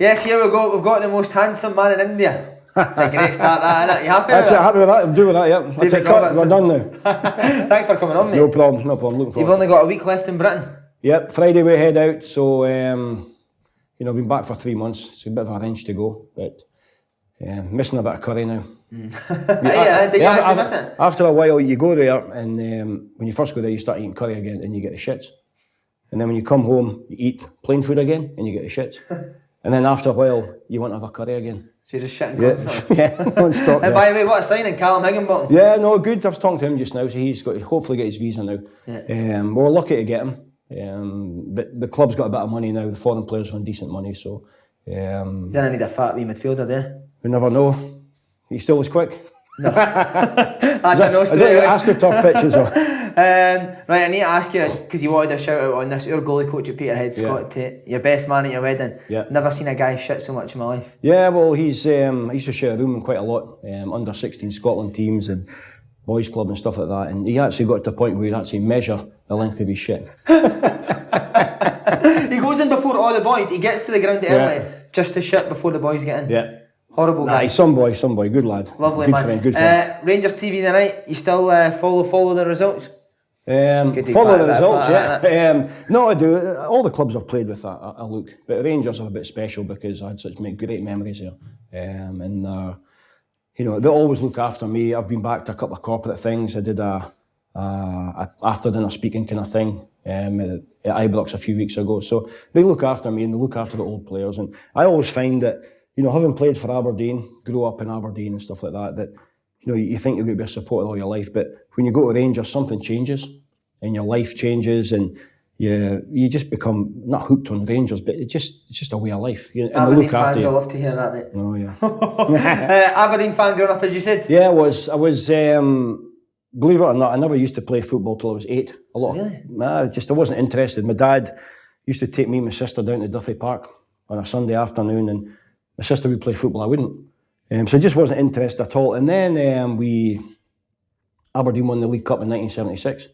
Yes, here we go. We've got the most handsome man in India. It's a great start, that, isn't it? You happy with That's that? it, happy with that. I'm doing with that, yeah. That's David it, cut. Robertson. We're done now. Thanks for coming on, mate. No problem. Looking forward. You've only got a week left in Britain. Yep, Friday we head out, so been back for 3 months. It's a bit of a wrench to go, but missing a bit of curry now. Did you actually miss it? After a while, you go there, and when you first go there, you start eating curry again, and you get the shits. And then when you come home, you eat plain food again, and you get the shits. And then after a while, you want to have a curry again. So you're just shitting constantly? Yeah, non-stop. And by the way, what a signing, Callum Higginbottom. Yeah, no, good. I was talking to him just now, so he's got to hopefully get his visa now. Yeah. We're lucky to get him, but the club's got a bit of money now. The foreign players are on decent money, so... Then I need a fat wee midfielder there. We never know. He still is quick. No. That's a no straight away. That's the tough pitches. Right, I need to ask you, because you wanted a shout out on this, your goalie coach at Peterhead, Scott Tate, your best man at your wedding. Yeah. Never seen a guy shit so much in my life. Yeah, well, he's I used to share a room quite a lot, under 16 Scotland teams and boys club and stuff like that, and he actually got to the point where he'd actually measure the length of his shit. He goes in before all the boys, he gets to the ground early just to shit before the boys get in. Yeah. Horrible guy. He's some boy, good lad. Lovely good man. Friend, good friend. Rangers TV tonight, you still follow the results? Follow the results, yeah. No, I do. All the clubs I've played with, I look. But Rangers are a bit special because I had such great memories there. They always look after me. I've been back to a couple of corporate things. I did a after dinner speaking kind of thing at Ibrox a few weeks ago. So they look after me and they look after the old players. And I always find that, having played for Aberdeen, grew up in Aberdeen and stuff like that, you think you're going to be a supporter all your life, but when you go to Rangers, something changes and your life changes and you just become not hooked on Rangers, but it's just a way of life. And Aberdeen look after fans you. will love to hear that, mate. Oh, yeah. Aberdeen fan growing up, as you said? Yeah, I was believe it or not, I never used to play football till I was 8. Really? I wasn't interested. My dad used to take me and my sister down to Duffy Park on a Sunday afternoon, and my sister would play football, I wouldn't. So I just wasn't interested at all. And then Aberdeen won the League Cup in 1976.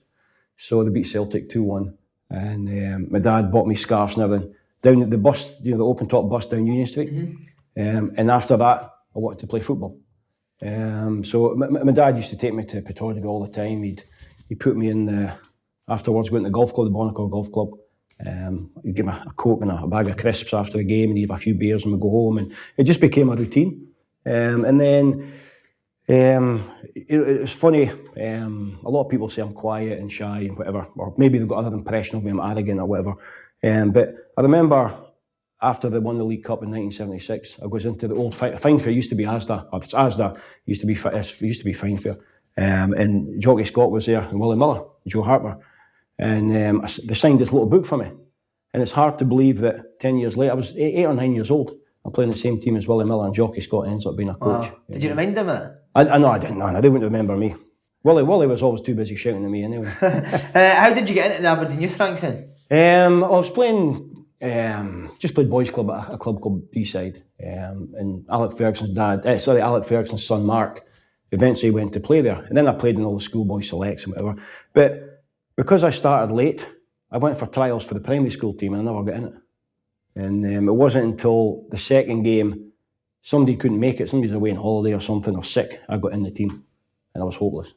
So they beat Celtic 2-1. And my dad bought me scarves and everything. Down at the bus, the open top bus down Union Street. Mm-hmm. And after that, I wanted to play football. So my dad used to take me to Pittodrie all the time. He'd put me in afterwards, going to the golf club, the Bonnacore Golf Club. He'd give me a Coke and a bag of crisps after the game, and he'd have a few beers and we'd go home, and it just became a routine. And then it was funny, a lot of people say I'm quiet and shy and whatever, or maybe they've got another impression of me, I'm arrogant or whatever. But I remember after they won the League Cup in 1976, I was into the old Fine Fair, used to be Asda, or Asda, used to be Fine Fair. And Jockey Scott was there, and Willie Miller, Joe Harper. And they signed this little book for me. And it's hard to believe that 10 years later, I was 8 or 9 years old, I'm playing the same team as Willie Miller, and Jockey Scott ends up being a coach. Wow. Did you remind them of it? No, I didn't. No, they wouldn't remember me. Willie was always too busy shouting at me anyway. How did you get into the Aberdeen youth ranks then? I was playing, just played boys club at a club called D-Side. And Alex Ferguson's son Mark eventually went to play there. And then I played in all the schoolboy selects and whatever. But because I started late, I went for trials for the primary school team and I never got in it. And it wasn't until the second game, somebody couldn't make it, somebody's away on holiday or something or sick, I got in the team and I was hopeless.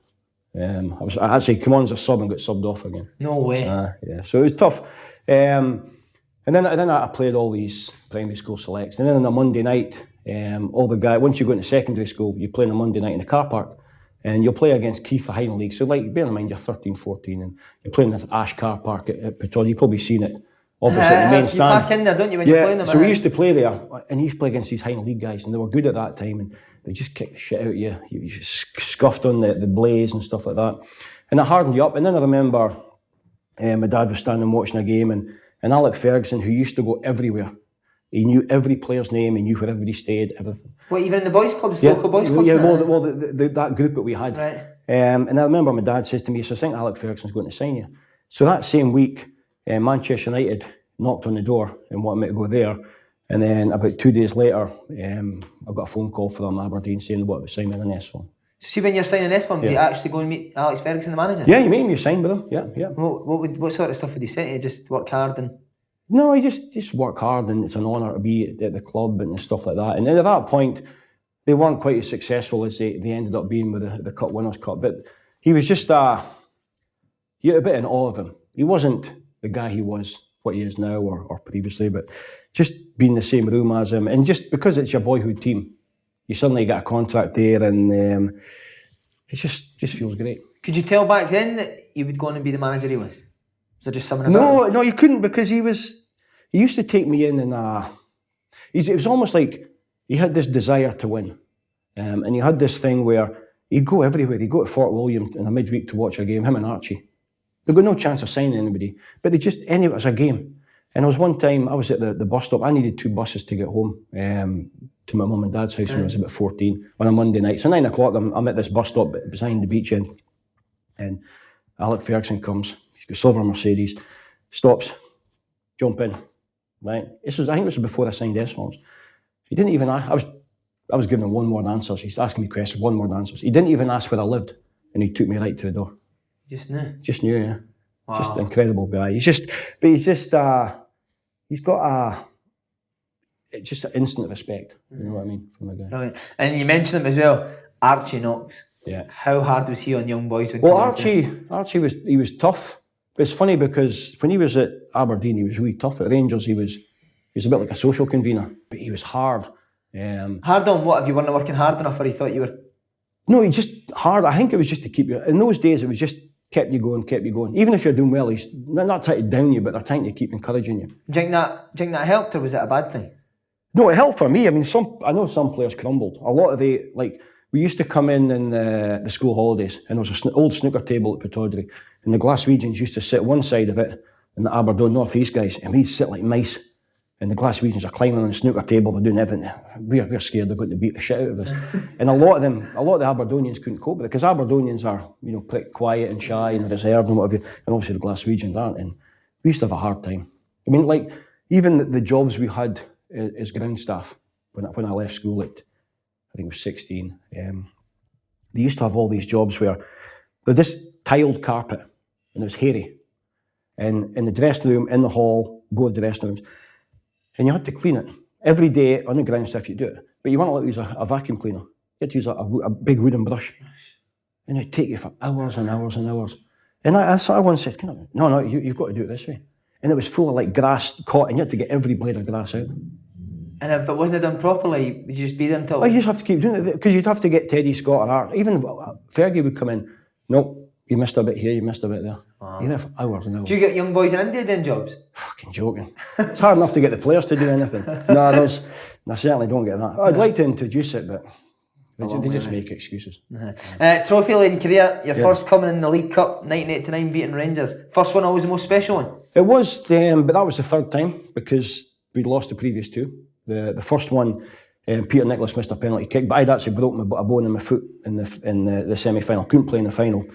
I actually come on as a sub and got subbed off again. No way. Yeah, so it was tough. And then I played all these primary school selects. And then on a Monday night, all the guys, once you go into secondary school, you play on a Monday night in the car park and you'll play against Keith, the Highland League. So bear in mind, you're 13, 14 and you're playing in this Ash car park at Pittodrie. You've probably seen it. Obviously, the main stand. You park in there, don't you, when you're playing them? So we used to play there, and he used to play against these Highland League guys, and they were good at that time, and they just kicked the shit out of you. You scuffed on the blaze and stuff like that. And it hardened you up. And then I remember my dad was standing watching a game, and Alex Ferguson, who used to go everywhere, he knew every player's name, he knew where everybody stayed, everything. What, even in the boys' clubs, local boys' clubs? Yeah, that group that we had. Right. And I remember my dad says to me, so I think Alex Ferguson's going to sign you. So that same week, Manchester United knocked on the door and wanted me to go there. And then about 2 days later, I got a phone call from Aberdeen saying they wanted to sign me in an S form. So see, when you're signing S form, do you actually go and meet Alex Ferguson, the manager? Yeah, you meet him, you sign with him, yeah. What sort of stuff would he say to you? Just work hard and... No, you just work hard, and it's an honour to be at the club and stuff like that. And then at that point, they weren't quite as successful as they ended up being with the Cup Winners' Cup. But he was just you had a bit in awe of him. He wasn't the guy he was, what he is now or previously, but just being the same room as him. And just because it's your boyhood team, you suddenly get a contract there, and it just feels great. Could you tell back then that you would go on and be the manager he was? Was there just something about him? No, you couldn't, because he used to take me in, and it was almost like he had this desire to win. And he had this thing where he'd go everywhere. He'd go to Fort William in a midweek to watch a game, him and Archie. They've got no chance of signing anybody, but anyway, it was a game. And there was one time I was at the bus stop. I needed 2 buses to get home to my mum and dad's house when I was about 14 on a Monday night. So 9 o'clock, I'm at this bus stop behind the beach end, and Alex Ferguson comes. He's got a silver Mercedes, stops, jump in. Right, I think it was before I signed S forms. He didn't even ask. I was giving him one-word answers. He's asking me questions, one-word answers. He didn't even ask where I lived, and he took me right to the door. Just knew? Just knew, yeah. Wow. Just an incredible guy. He's got just an instant respect. You know what I mean, from a guy. Brilliant. And you mentioned him as well, Archie Knox. Yeah. How hard was he on young boys? Archie was tough. But it's funny because when he was at Aberdeen, he was really tough. At Rangers, he was a bit like a social convener, but he was hard. Hard on what? If you weren't working hard enough, or he thought you were? No, he just hard. I think it was just to keep you. In those days, it was just kept you going. Even if you're doing well, he's not trying to down you, but they're trying to keep encouraging you. Do you think that helped, or was it a bad thing? No, it helped for me. I mean, I know some players crumbled. A lot of we used to come in the school holidays, and there was an old snooker table at Pataudry, and the Glaswegians used to sit one side of it, and the Aberdeen North East guys, and we'd sit like mice. And the Glaswegians are climbing on the snooker table, they're doing everything. We're scared they're going to beat the shit out of us. And a lot of the Aberdonians couldn't cope with it, because Aberdonians are, pretty quiet and shy and reserved and whatever, and obviously the Glaswegians aren't. And we used to have a hard time. I mean, even the jobs we had as ground staff when I left school at, I think it was 16, they used to have all these jobs where there's this tiled carpet, and it was hairy. And in the dressing room, in the hall, both dressing rooms, and you had to clean it. Every day on the ground stuff you do it. But you weren't allowed to use a vacuum cleaner. You had to use a big wooden brush. And it'd take you for hours and hours and hours. And I once said, no, you've got to do it this way. And it was full of grass caught, and you had to get every blade of grass out. And if it wasn't done properly, would you just be there until... You just have to keep doing it, because you'd have to get Teddy, Scott or Art. Even Fergie would come in, nope, you missed a bit here, you missed a bit there. Wow. You're there for hours and hours. Do you get young boys in India doing jobs? Fucking joking. It's hard enough to get the players to do anything. No, I certainly don't get that. I'd like to introduce it, but they just make excuses. Trophy-laden career, your first coming in the League Cup, 1989, beating Rangers. First one always the most special one? It was, but that was the third time, because we'd lost the previous 2. The first one, Peter Nicholas missed a penalty kick, but I'd actually broken a bone in my foot in the semi-final. Couldn't play in the final.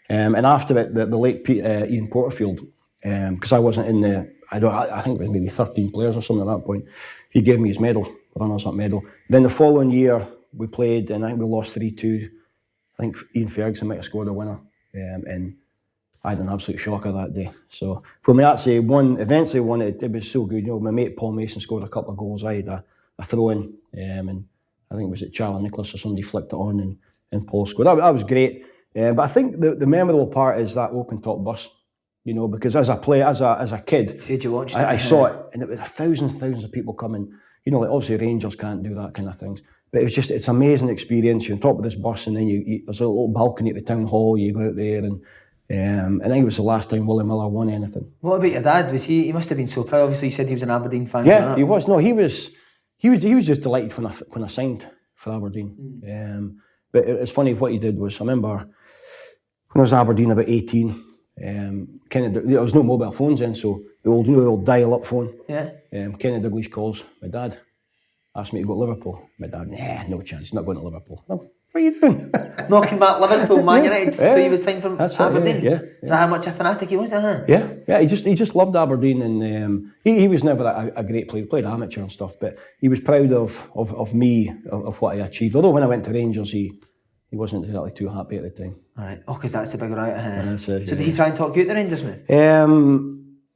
And after it, the late Ian Porterfield, because I wasn't in I think it was maybe 13 players or something at that point, he gave me his medal, runners-up medal. Then the following year, we played, and I think we lost 3-2. I think Ian Ferguson might have scored a winner. And I had an absolute shocker that day. So when we actually eventually won it, it was so good. My mate Paul Mason scored a couple of goals. I had a throw-in, and I think it was at Charlie Nicholas or somebody flicked it on, and Paul scored. That was great. But I think the memorable part is that open-top bus, because as a kid, said you watched I saw it, and it was thousands of people coming. Obviously Rangers can't do that kind of things, but it's an amazing experience. You're on top of this bus, and then there's a little balcony at the town hall. You go out there, and I think it was the last time Willie Miller won anything. What about your dad? Was he must have been so proud. Obviously, you said he was an Aberdeen fan. Yeah, he was. No, he was just delighted when I signed for Aberdeen. But it's funny what he did was, I remember when I was in Aberdeen about 18, there was no mobile phones then, so the old dial-up phone. Yeah. Kenny Dalglish calls. My dad asked me to go to Liverpool. My dad, no chance, he's not going to Liverpool. What are you doing? Knocking back Liverpool, Man United, so you would sign from Aberdeen. Yeah. Is that how much a fanatic he was? Yeah. He just loved Aberdeen, and he was never a great player. He played amateur and stuff, but he was proud of me, of what I achieved. Although when I went to Rangers, he wasn't exactly too happy at the time. All right. Oh, because that's the big right. So did he try and talk you out the Rangers, mate?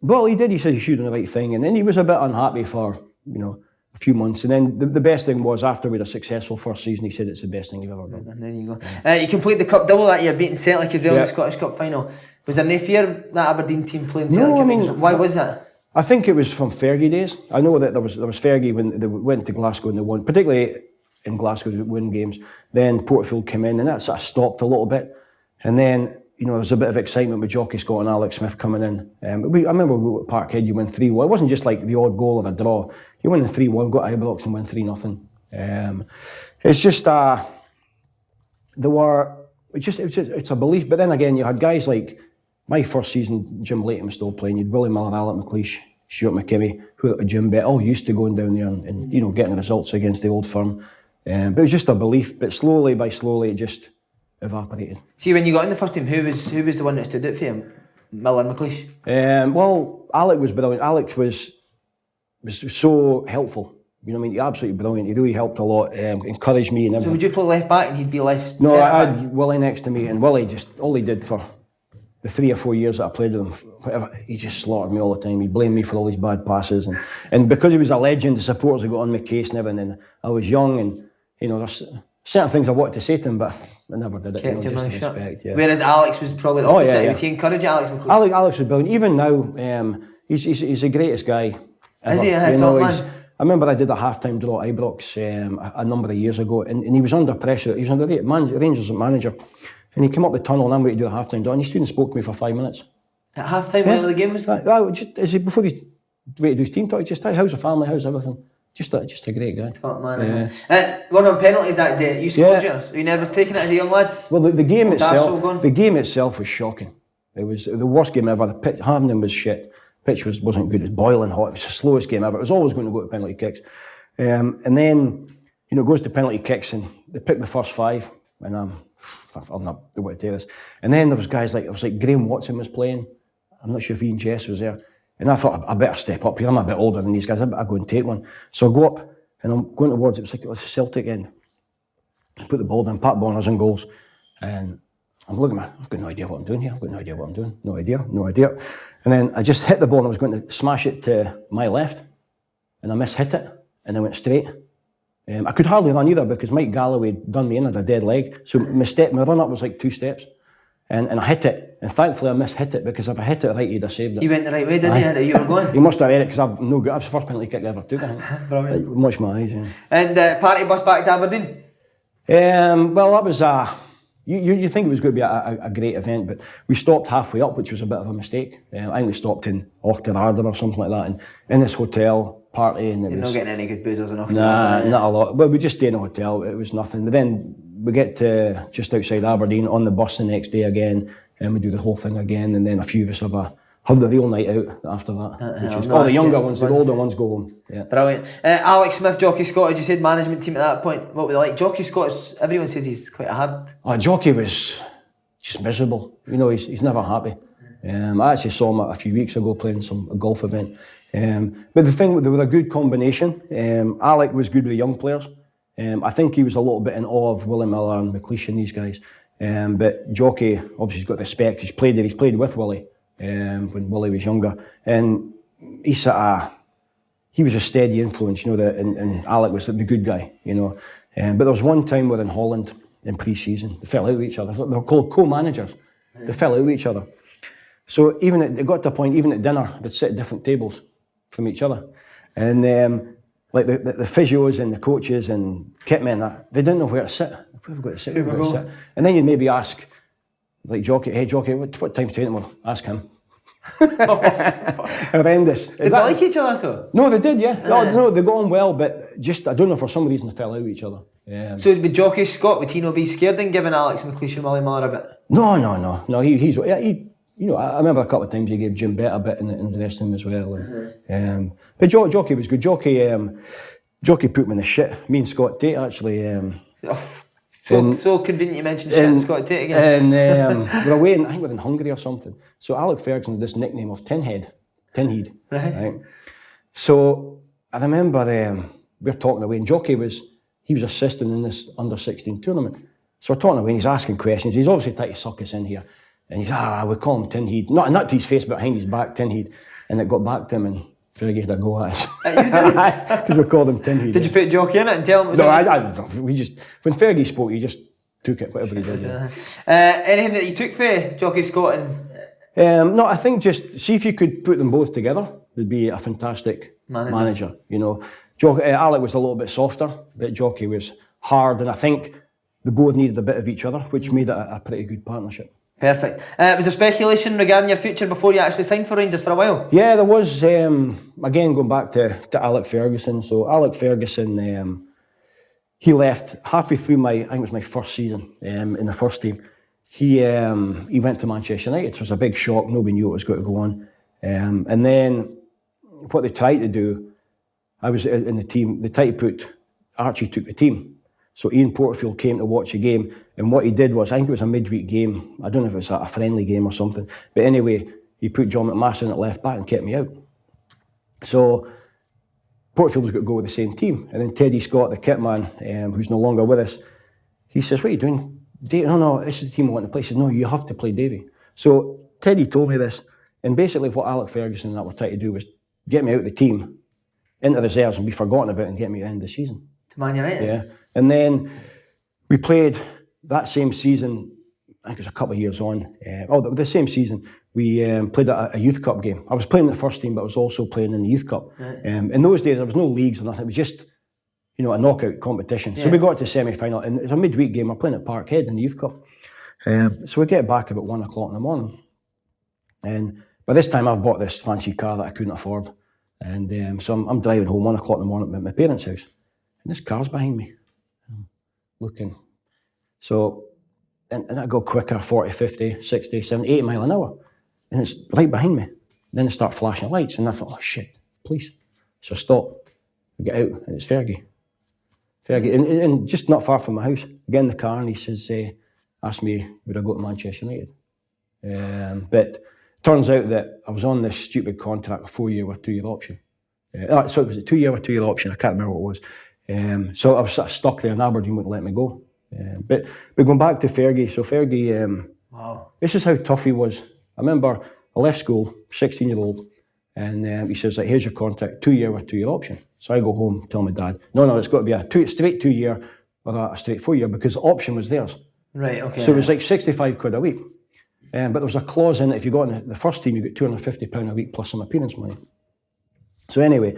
Well, he did. He said he should do the right thing, and then he was a bit unhappy for a few months. And then the best thing was after we had a successful first season, he said it's the best thing you've ever done. And there you go. You completed the cup double that year, beating Celtic as well in the Scottish Cup final. Was there no fear that Aberdeen team playing Celtic? No, I mean, why was that? I think it was from Fergie days. I know that there was Fergie when they went to Glasgow and they won, particularly in Glasgow, they win games. Then Portfield came in and that sort of stopped a little bit. And then, there was a bit of excitement with Jockey Scott and Alex Smith coming in. I remember we were at Parkhead, you win 3-1. It wasn't just like the odd goal or a draw. You win 3-1, go to Ibrox and win 3-0. It's just, it's a belief. But then again, you had guys like, my first season, Jim Layton was still playing. You'd Willie Miller, Alec McLeish, Stuart McKimmie, who at Jim Bet, all used to going down there and getting results against the old firm. But it was just a belief. But slowly by slowly, it just evaporated. See, when you got in the first team, who was the one that stood out for you? Miller and McLeish? Well, Alec was brilliant. Alec was so helpful. You know what I mean? He absolutely brilliant. He really helped a lot, encouraged me and everything. So would you play left back and he'd be left? No, I had Willie next to me, and Willie just, all he did for the 3 or 4 years that I played with him, whatever, he just slaughtered me all the time. He blamed me for all these bad passes, and because he was a legend, the supporters had got on my case and everything. And I was young, and there's certain things I wanted to say to him, but I never did it. Just to respect. Yeah. Whereas Alex was probably the opposite. Would he encourage Alex McLeish? Alex was brilliant. Even now, he's the greatest guy ever. Is he a top man? I remember I did a half-time draw at Ibrox a number of years ago, and he was under pressure. He was under the Rangers manager. And he came up the tunnel and I'm waiting to do a half-time draw and he stood and spoke to me for 5 minutes. At half-time whenever the game was going? Before he waited to do his team talk, just how's the family, how's everything? Just a great guy. Top man. One on penalties that day, you scored yours. Were you nervous taking it as a young lad? Well, the game itself was shocking. It was the worst game ever. The pitch, Hampden was shit. Pitch wasn't good. It was boiling hot. It was the slowest game ever. It was always going to go to penalty kicks. And then, it goes to penalty kicks and they picked the first 5 and I'm not able to tell this. And then there was guys like Graham Watson was playing. I'm not sure if Ian Jess was there. And I thought I better step up here. I'm a bit older than these guys. I better go and take one. So I go up and I'm going towards it. It was a Celtic end. I put the ball down, Pat Bonner's in goals. And I'm looking at I've got no idea what I'm doing here. I've got no idea what I'm doing. No idea. And then I just hit the ball and I was going to smash it to my left. And I mishit it. And I went straight. I could hardly run either because Mike Galloway done me in, had a dead leg. So my run up was like 2 steps. And I hit it. And thankfully I mishit it because if I hit it right, he'd have saved it. You went the right way, didn't you? You were going? He must have read it because I've no good. That was the first penalty kick I ever took, I think. Brilliant. Much my eyes, yeah. And party bus back to Aberdeen? Well, that was you think it was going to be a great event, but we stopped halfway up, which was a bit of a mistake. I think we stopped in Auchterarder or something like that, and in this hotel party. And You're not getting any good boozers in Auchterarder? Nah, not a lot. Well, we just stayed in a hotel. It was nothing. But then we get to just outside Aberdeen on the bus the next day again, and we do the whole thing again, and then a few of us have the real night out after that. All the younger ones, the older ones go home. Yeah. Brilliant. Alex Smith, Jockey Scott, as you said, management team at that point. What were they like? Jockey Scott, everyone says he's quite hard. Jockey was just miserable. He's never happy. I actually saw him a few weeks ago playing a golf event. But the thing, they were a good combination. Alec was good with the young players. I think he was a little bit in awe of Willie Miller and McLeish and these guys. But Jockey, obviously, he's got respect. He's played with Willie when Willie was younger. And he was a steady influence, and Alec was the good guy, But there was one time we're in Holland in pre-season. They fell out with each other. They were called co-managers. They fell out with each other. So it got to a point, even at dinner, they'd sit at different tables from each other. And like the physios and the coaches and kitmen, they didn't know where to sit. Where have we got to sit? Where have we got to sit? And then you'd maybe ask, like Jockey, hey Jockey, what time's taking? Well, ask him. Horrendous. Did they like each other though? No, they did, yeah. No, they got on well, but just, I don't know, for some reason they fell out with each other. So with Jockey Scott, would he not be scared in giving Alex McLeish and Willie Miller a bit? No, he's I remember a couple of times he gave Jim Bet a bit in the dressing room as well. But Jockey was good. Jockey put me in the shit. Me and Scott Tate actually. So convenient you mentioned shit and Scott Tate again. And we're away, I think we're in Hungary or something. So Alex Ferguson had this nickname of Tinhead. Right. So I remember we're talking away, and Jockey was assisting in this under-16 tournament. So we're talking away, and he's asking questions. He's obviously trying to suck us in here. And he's, we call him Tin Heat. Not to his face, but behind his back, Tin Heat. And it got back to him, and Fergie had a go at us. Because we called him Tin Heat. Did you put Jockey in it and tell him? We just, when Fergie spoke, he just took it, whatever he did. Anything that you took for Jockey Scott and... No, I think just see if you could put them both together. Would be a fantastic manager. You know, Alec was a little bit softer, but Jockey was hard, and I think they both needed a bit of each other, which made it a pretty good partnership. Perfect. Was there speculation regarding your future before you actually signed for Rangers for a while? Yeah, there was. Again, going back to Alex Ferguson. So Alex Ferguson, he left halfway through I think it was my first season in the first team. He went to Manchester United. So it was a big shock. Nobody knew what was going to go on. And then what they tried to do, I was in the team. They tried to put Archie took the team. So Ian Porterfield came to watch a game, and what he did was, I think it was a midweek game. I don't know if it was a friendly game or something, but anyway, he put John McMaster in at left back and kept me out. So Porterfield was going to go with the same team, and then Teddy Scott, the kit man, who's no longer with us, he says, "What are you doing, Davey? No, this is the team I want to play." He says, "No, you have to play Davey." So Teddy told me this, and basically what Alex Ferguson and that were trying to do was get me out of the team, into reserves, and be forgotten about and get me at the end of the season. To Man United? Yeah. And then we played that same season, I think it was a couple of years on, the same season, we played a youth cup game. I was playing in the first team, but I was also playing in the youth cup. Right. In those days, there was no leagues or nothing. It was just, a knockout competition. Yeah. So we got to semi-final, and it was a midweek game. We're playing at Parkhead in the youth cup. So we get back about 1 o'clock in the morning. And by this time, I've bought this fancy car that I couldn't afford. And so I'm driving home 1 o'clock in the morning at my parents' house. And this car's behind me. Looking. So, and I go quicker, 40, 50, 60, 70, 80 mile an hour. And it's right behind me. Then they start flashing lights, and I thought, oh shit, police. So I stop, I get out, and it's Fergie. And just not far from my house. I get in the car, and he says, asked me, would I go to Manchester United? But turns out that I was on this stupid contract, a 4-year or 2-year option. So it was a 2-year or 2-year option, I can't remember what it was. So I was sort of stuck there, and Aberdeen wouldn't let me go. But going back to Fergie, so Fergie, wow. This is how tough he was. I remember I left school, 16-year-old, and he says, like, here's your contract, 2-year or 2-year option. So I go home, tell my dad, no, it's got to be a straight 2-year or a straight 4-year, because the option was theirs. Right, okay. So it was like 65 quid a week. But there was a clause in it, if you got in the first team, you got £250 a week plus some appearance money. So anyway,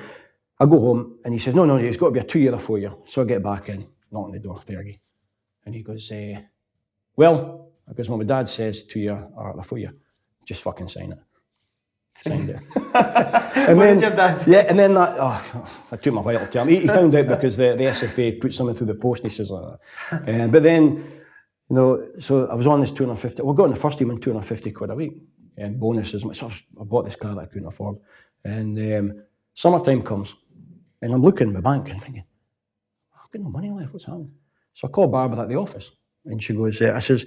I go home, and he says, no, it's got to be a 2-year or 4-year. So I get back in, knock on the door, Fergie. And he goes, well, because what my dad says, 2-year or a 4-year, just fucking sign it. Signed it. And then, did your dad say? Yeah, and then that, I took my while to tell him. He found out because the SFA put something through the post, and he says, but then, so I was on this 250, got in the first team on 250 quid a week, and bonuses. So I bought this car that I couldn't afford. And summertime comes, and I'm looking in my bank and thinking, I've got no money left, what's happening? So I call Barbara at the office, and she goes, I says,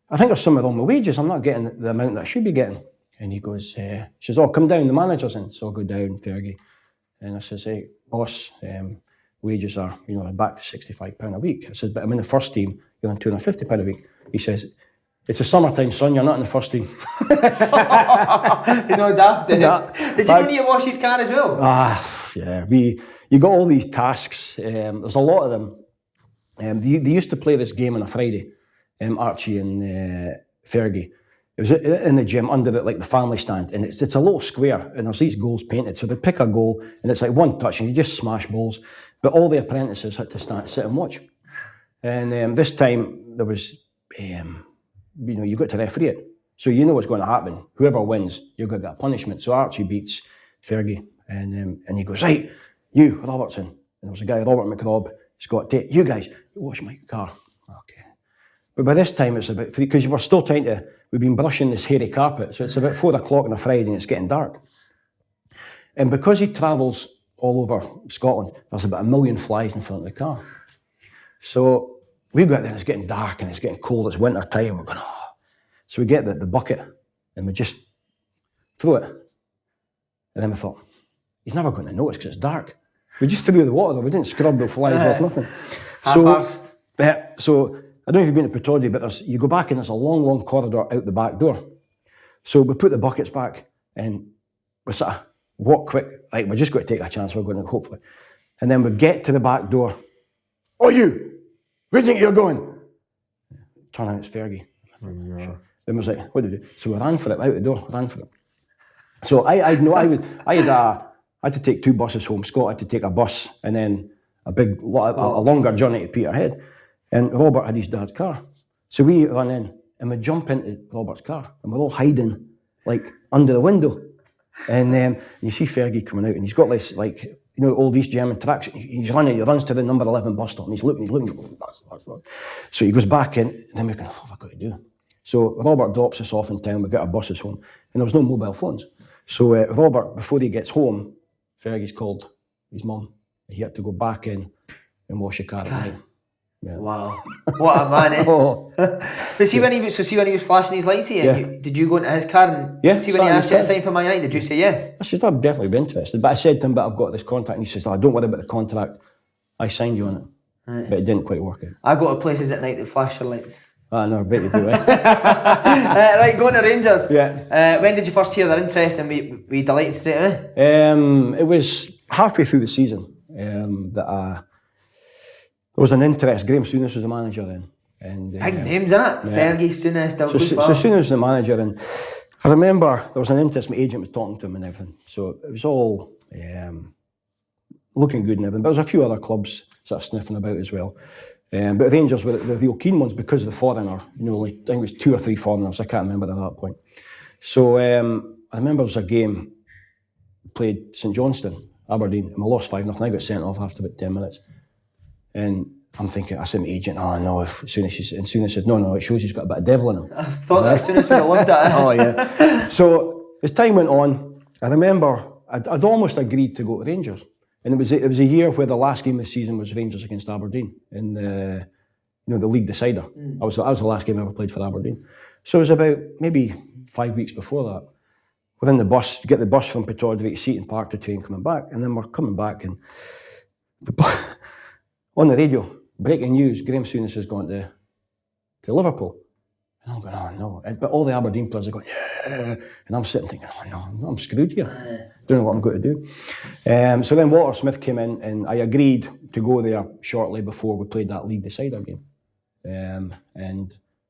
I think there's something wrong with wages, I'm not getting the amount that I should be getting. And he goes, she says, come down, the manager's in. So I go down, Fergie, and I says, hey, boss, wages are, back to £65 a week. I said, but I'm in the first team, you're on £250 a week. He says, it's a summertime, son, you're not in the first team. Daft, did you go need to wash his car as well? Yeah, you got all these tasks, there's a lot of them. They used to play this game on a Friday, Archie and Fergie. It was in the gym under the family stand, and it's a little square, and there's these goals painted. So they pick a goal, and it's like one touch, and you just smash balls. But all the apprentices had to sit and watch. And this time there was, you got to referee it, so you know what's going to happen. Whoever wins, you're going to get a punishment. So Archie beats Fergie, and he goes, right, you Robertson, and there was a guy, Robert McRobb, Scott Tate, you guys, you wash my car. Okay. But by this time it's about 3, because we're still we've been brushing this hairy carpet, so it's about 4 o'clock on a Friday and it's getting dark. And because he travels all over Scotland, there's about 1 million flies in front of the car. So we go out there and it's getting dark and it's getting cold, it's winter time, and we're going, oh. So we get the bucket and we just throw it. And then we thought, he's never going to notice because it's dark. We just threw the water, we didn't scrub the flies off, nothing. So I don't know if you've been to Pittodrie, but you go back and there's a long, long corridor out the back door. So we put the buckets back and we sort of walk quick, like we're just going to take a chance, we're going to hopefully. And then we get to the back door. Oh, you! Where do you think you're going? Turn out it's Fergie. Sure. Then was like, what did we do? So we ran for it, out the door, ran for it. So I had to take 2 buses home. Scott had to take a bus and then a longer journey to Peterhead. And Robert had his dad's car. So we run in and we jump into Robert's car and we're all hiding like under the window. And you see Fergie coming out and he's got this like, you know, all these German tracks. He runs to the number 11 bus stop and he's looking. So he goes back in and then we're going, what have I got to do? So Robert drops us off in town, we get our buses home and there was no mobile phones. So Robert, before he gets home, Fergie's called his mum. He had to go back in and wash the car at night. Yeah. Wow, what a man, eh? Oh. But see when he was flashing his lights at you, did you go into his car and see when he asked you to sign for Man United, did you say yes? I said, I'd definitely be interested. But I said to him, but I've got this contract. And he says, don't worry about the contract. I signed you on it. Right. But it didn't quite work out. I go to places at night that flash your lights. No, I bet you do, right, going to Rangers. Yeah. When did you first hear their interest and were you delighted straight away? It was halfway through the season that there was an interest. Graham Souness was the manager then. And, big names, innit? Yeah. Fergie, Souness, so Souness was the manager, and I remember there was an interest. My agent was talking to him and everything. So it was all looking good and everything. But there was a few other clubs sort of sniffing about as well. But Rangers were the real keen ones because of the foreigner. You know, like, I think it was 2 or 3 foreigners. I can't remember at that point. So I remember there was a game played St Johnstone, Aberdeen, and we lost 5-0. I got sent off after about 10 minutes. And I'm thinking, I said to my agent, no, as soon as he said, no, it shows he's got a bit of devil in him. I thought that as soon as we loved it. Oh, yeah. So as time went on, I remember I'd almost agreed to go to Rangers. And it was a year where the last game of the season was Rangers against Aberdeen in the league decider. That was the last game I ever played for Aberdeen. So it was about maybe 5 weeks before that. We're in the bus, get the bus from Pittodrie to Seaton Park to train coming back, and then we're coming back and on the radio, breaking news, Graham Souness has gone to Liverpool. And I'm going, oh no. But all the Aberdeen players are going, yeah. And I'm sitting thinking, oh no, I'm screwed here. Don't know what I'm going to do. So then Walter Smith came in and I agreed to go there shortly before we played that league decider game. And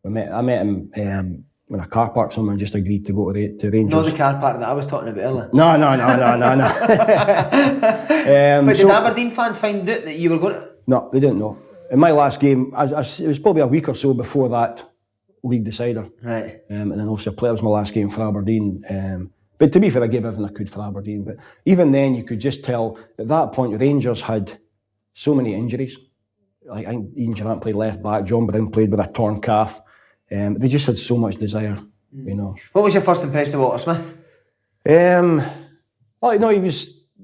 I met him in a car park somewhere and just agreed to go to Rangers. Not the car park that I was talking about earlier. No. But did Aberdeen fans find out that you were going to? No, they didn't know. In my last game, it was probably a week or so before that league decider. Right. And then obviously I played, it was my last game for Aberdeen. But to be fair, I gave everything I could for Aberdeen. But even then, you could just tell at that point, Rangers had so many injuries. Like I think Ian Durrant played left back, John Brown played with a torn calf. They just had so much desire, you know. What was your first impression of Walter Smith?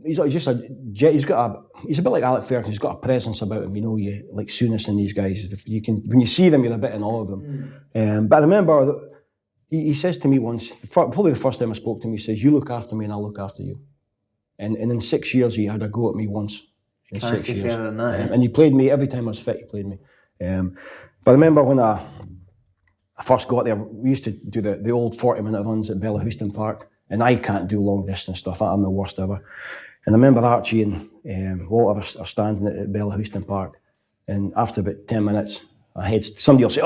He's a bit like Alex Ferguson. He's got a presence about him, you know. You like Souness and these guys. When you see them, you're a bit in awe of them. But I remember that he says to me once, probably the first time I spoke to him, he says, "You look after me, and I'll look after you." And in 6 years, he had a go at me once. In 6 years, fairer than that, and he played me every time I was fit. He played me. But I remember when I first got there, we used to do the old 40-minute runs at Bellahouston Park, and I can't do long distance stuff. I'm the worst ever. And I remember Archie and Walter are standing at Bellahouston Park, and after about 10 minutes, somebody will say,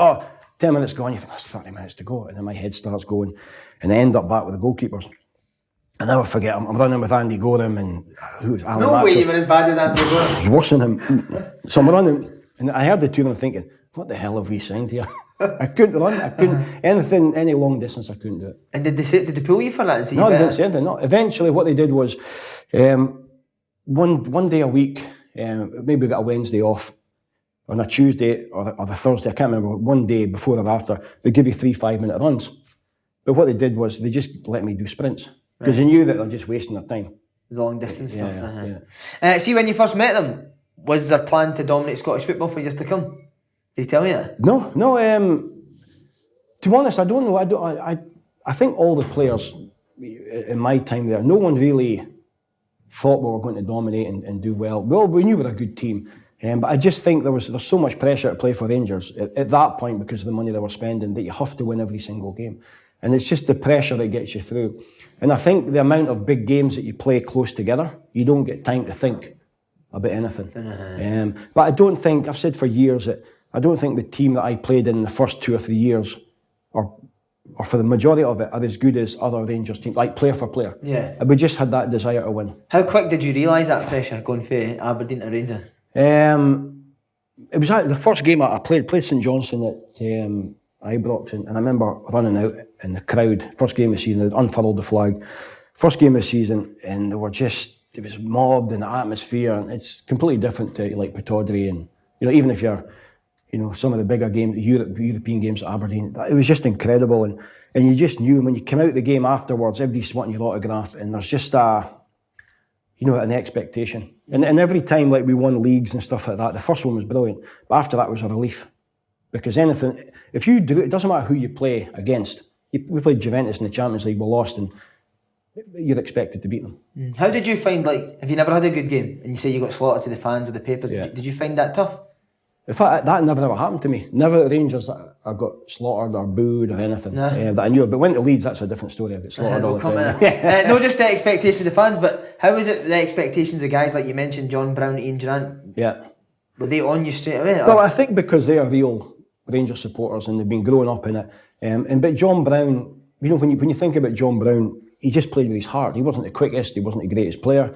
10 minutes gone, you think, that's 30 minutes to go. And then my head starts going, and I end up back with the goalkeepers. I'll never forget, I'm running with Andy Gorham and who's Alan No way you were as bad as Andy Gorham. I was worse than him. So I'm running, and I heard the two of them thinking, what the hell have we signed here? I couldn't run. I couldn't, any long distance, I couldn't do it. And did they pull you for that? No, they didn't say anything. No. Eventually, what they did was, one day a week, maybe we got a Wednesday off, on a Tuesday or the Thursday, I can't remember, one day before or after, they give you 3 5-minute runs. But what they did was they just let me do sprints because they knew that they're just wasting their time. The long distance stuff. Yeah. See, when you first met them, was there a plan to dominate Scottish football for years to come? Did he tell you that? No. To be honest, I don't know. I think all the players in my time there, no one really thought we were going to dominate and do well. Well, we knew we were a good team. But I just think there's so much pressure to play for Rangers at that point because of the money they were spending that you have to win every single game. And it's just the pressure that gets you through. And I think the amount of big games that you play close together, you don't get time to think about anything. But I don't think, I've said for years that I don't think the team that I played in the first 2 or 3 years, or for the majority of it, are as good as other Rangers teams, like player for player. Yeah. We just had that desire to win. How quick did you realise that pressure going from Aberdeen to Rangers? It was the first game I played St Johnstone at Ibrox, and I remember running out in the crowd, first game of the season, they'd unfurled the flag, first game of the season, and it was mobbed in the atmosphere, and it's completely different to like Pittodrie, and even if you're, some of the bigger games, European games at Aberdeen, it was just incredible, and you just knew when you came out the game afterwards, everybody's wanting your autograph, and there's just an expectation. And every time like we won leagues and stuff like that, the first one was brilliant, but after that was a relief. Because if you do it doesn't matter who you play against. We played Juventus in the Champions League, we lost, and you're expected to beat them. How did you find, have you never had a good game, and you say you got slaughtered to the fans or the papers, did you find that tough? In fact, that never ever happened to me. Never at Rangers that I got slaughtered or booed or anything that I knew of. But went to Leeds, that's a different story. I got slaughtered all the time. Not just the expectations of the fans, but how is it the expectations of guys like you mentioned, John Brown, Ian Durant? Yeah. Were they on you straight away? Well, I think because they are real Rangers supporters and they've been growing up in it. But John Brown, when you think about John Brown, he just played with his heart. He wasn't the quickest, he wasn't the greatest player,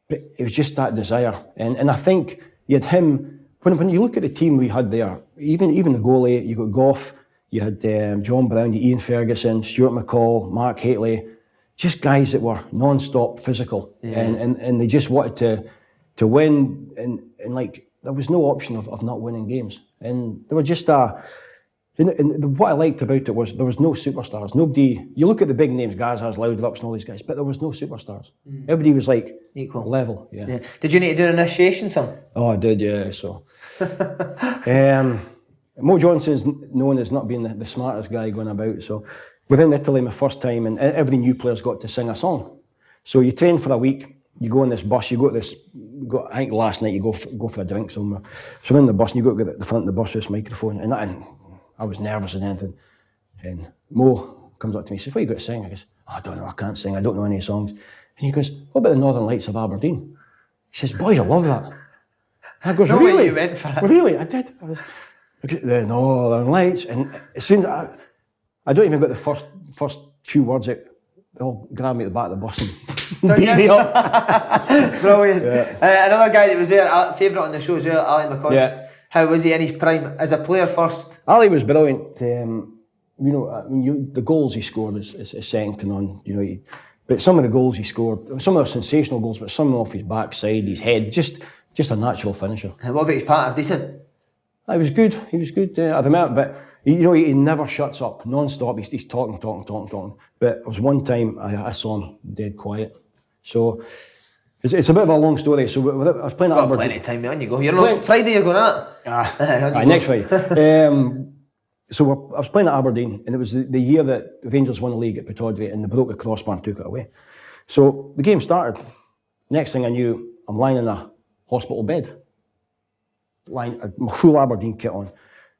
but it was just that desire. And I think you had him. When you look at the team we had there, even the goalie, you got Gough, you had John Brown, Ian Ferguson, Stuart McCall, Mark Haitley, just guys that were non-stop physical, and they just wanted to win, and like there was no option of not winning games, and they were just and what I liked about it was there was no superstars. Nobody. You look at the big names, Gazas, Laudrups, and all these guys, but there was no superstars. Everybody was like equal level. Yeah. Did you need to do an initiation, son? Oh, I did. Yeah. So, Mo Johnson's known as not being the smartest guy going about. So, within Italy, my first time, and every new player's got to sing a song. So you train for a week. You go on this bus. You go to this. I think last night you go for a drink somewhere. So in the bus, and you go to the front of the bus with this microphone, and I was nervous and anything. And Mo comes up to me and says, "What are you got to sing?" I goes, "Oh, I don't know, I can't sing, I don't know any songs." And he goes, "What about the Northern Lights of Aberdeen?" He says, "Boys, I love that." I goes, No "Really?" way you went for it. Really? I did. I get the Northern Lights, and as soon as I don't even get the first few words out, they all grab me at the back of the bus and beat me up. Brilliant. Yeah. Another guy that was there, favourite on the show as well, Ali McCoist. Yeah. How was he in his prime as a player first? Ali was brilliant. The goals he scored is second to none. But some of the goals he scored, some of the sensational goals, but some off his backside, his head, just a natural finisher. And what about his partner? Decent. He was good. He was good. I remember, but he never shuts up, non-stop. He's talking. But there was one time I saw him dead quiet. So. It's a bit of a long story. So I was playing at Aberdeen. Plenty of time, on you go. You're not Friday. You're going at. Next Friday. So I was playing at Aberdeen, and it was the year that Rangers won the league at Pittodrie, and they broke the crossbar and took it away. So the game started. Next thing I knew, I'm lying in a hospital bed, lying a full Aberdeen kit on.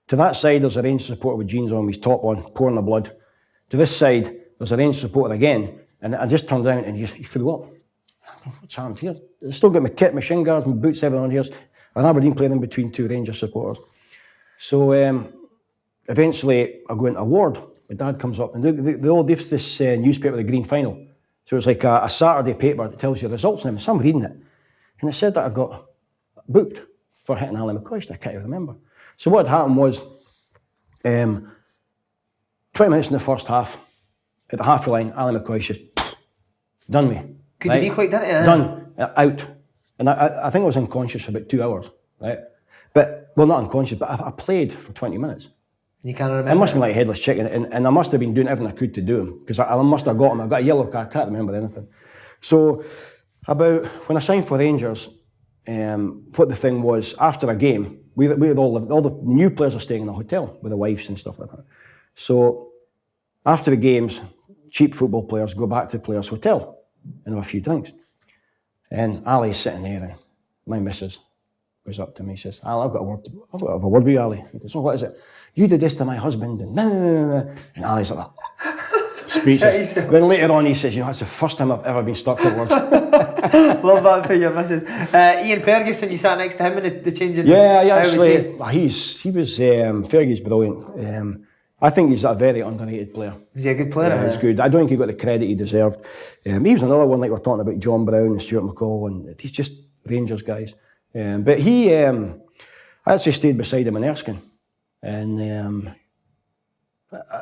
To that side, there's a Rangers supporter with jeans on, with his top on, pouring the blood. To this side, there's a Rangers supporter again, and I just turned down, and he threw up. What's happened here? I've still got my kit, my shin guards, my boots, everything on here. An Aberdeen player in between two Rangers supporters. So eventually I go into a ward. My dad comes up, and they've this newspaper, the Green Final. So it's like a Saturday paper that tells you the results and everything. So I'm reading it. And it said that I got booked for hitting Ali McCoist. I can't even remember. So what had happened was 20 minutes in the first half, at the halfway line, Ali McCoist just done me. Could you be quite done it? Done, out. And I think I was unconscious for about 2 hours, right? But, well, not unconscious, but I played for 20 minutes. And you can't remember? I must have been like a headless chicken, and I must have been doing everything I could to do him, because I must have got him. I got a yellow card, I can't remember anything. So, when I signed for Rangers, what the thing was, after a game, we had all the new players are staying in a hotel with their wives and stuff like that. So, after the games, cheap football players go back to the players' hotel and have a few drinks. And Ali's sitting there, and my missus, goes up to me, he says, Al, I've got to have a word with you, Ali. He goes, oh, what is it? You did this to my husband, and and Ali's like that. Speechless. Then later on he says, you know, it's the first time I've ever been stuck for words. Love that for your missus. Ian Ferguson, you sat next to him in the changing room. Yeah, actually, Fergie's brilliant. I think he's a very underrated player. Was he a good player? Yeah, he's good. I don't think he got the credit he deserved. He was another one, like we're talking about John Brown and Stuart McCall, and he's just Rangers guys. But he, I actually stayed beside him in Erskine, and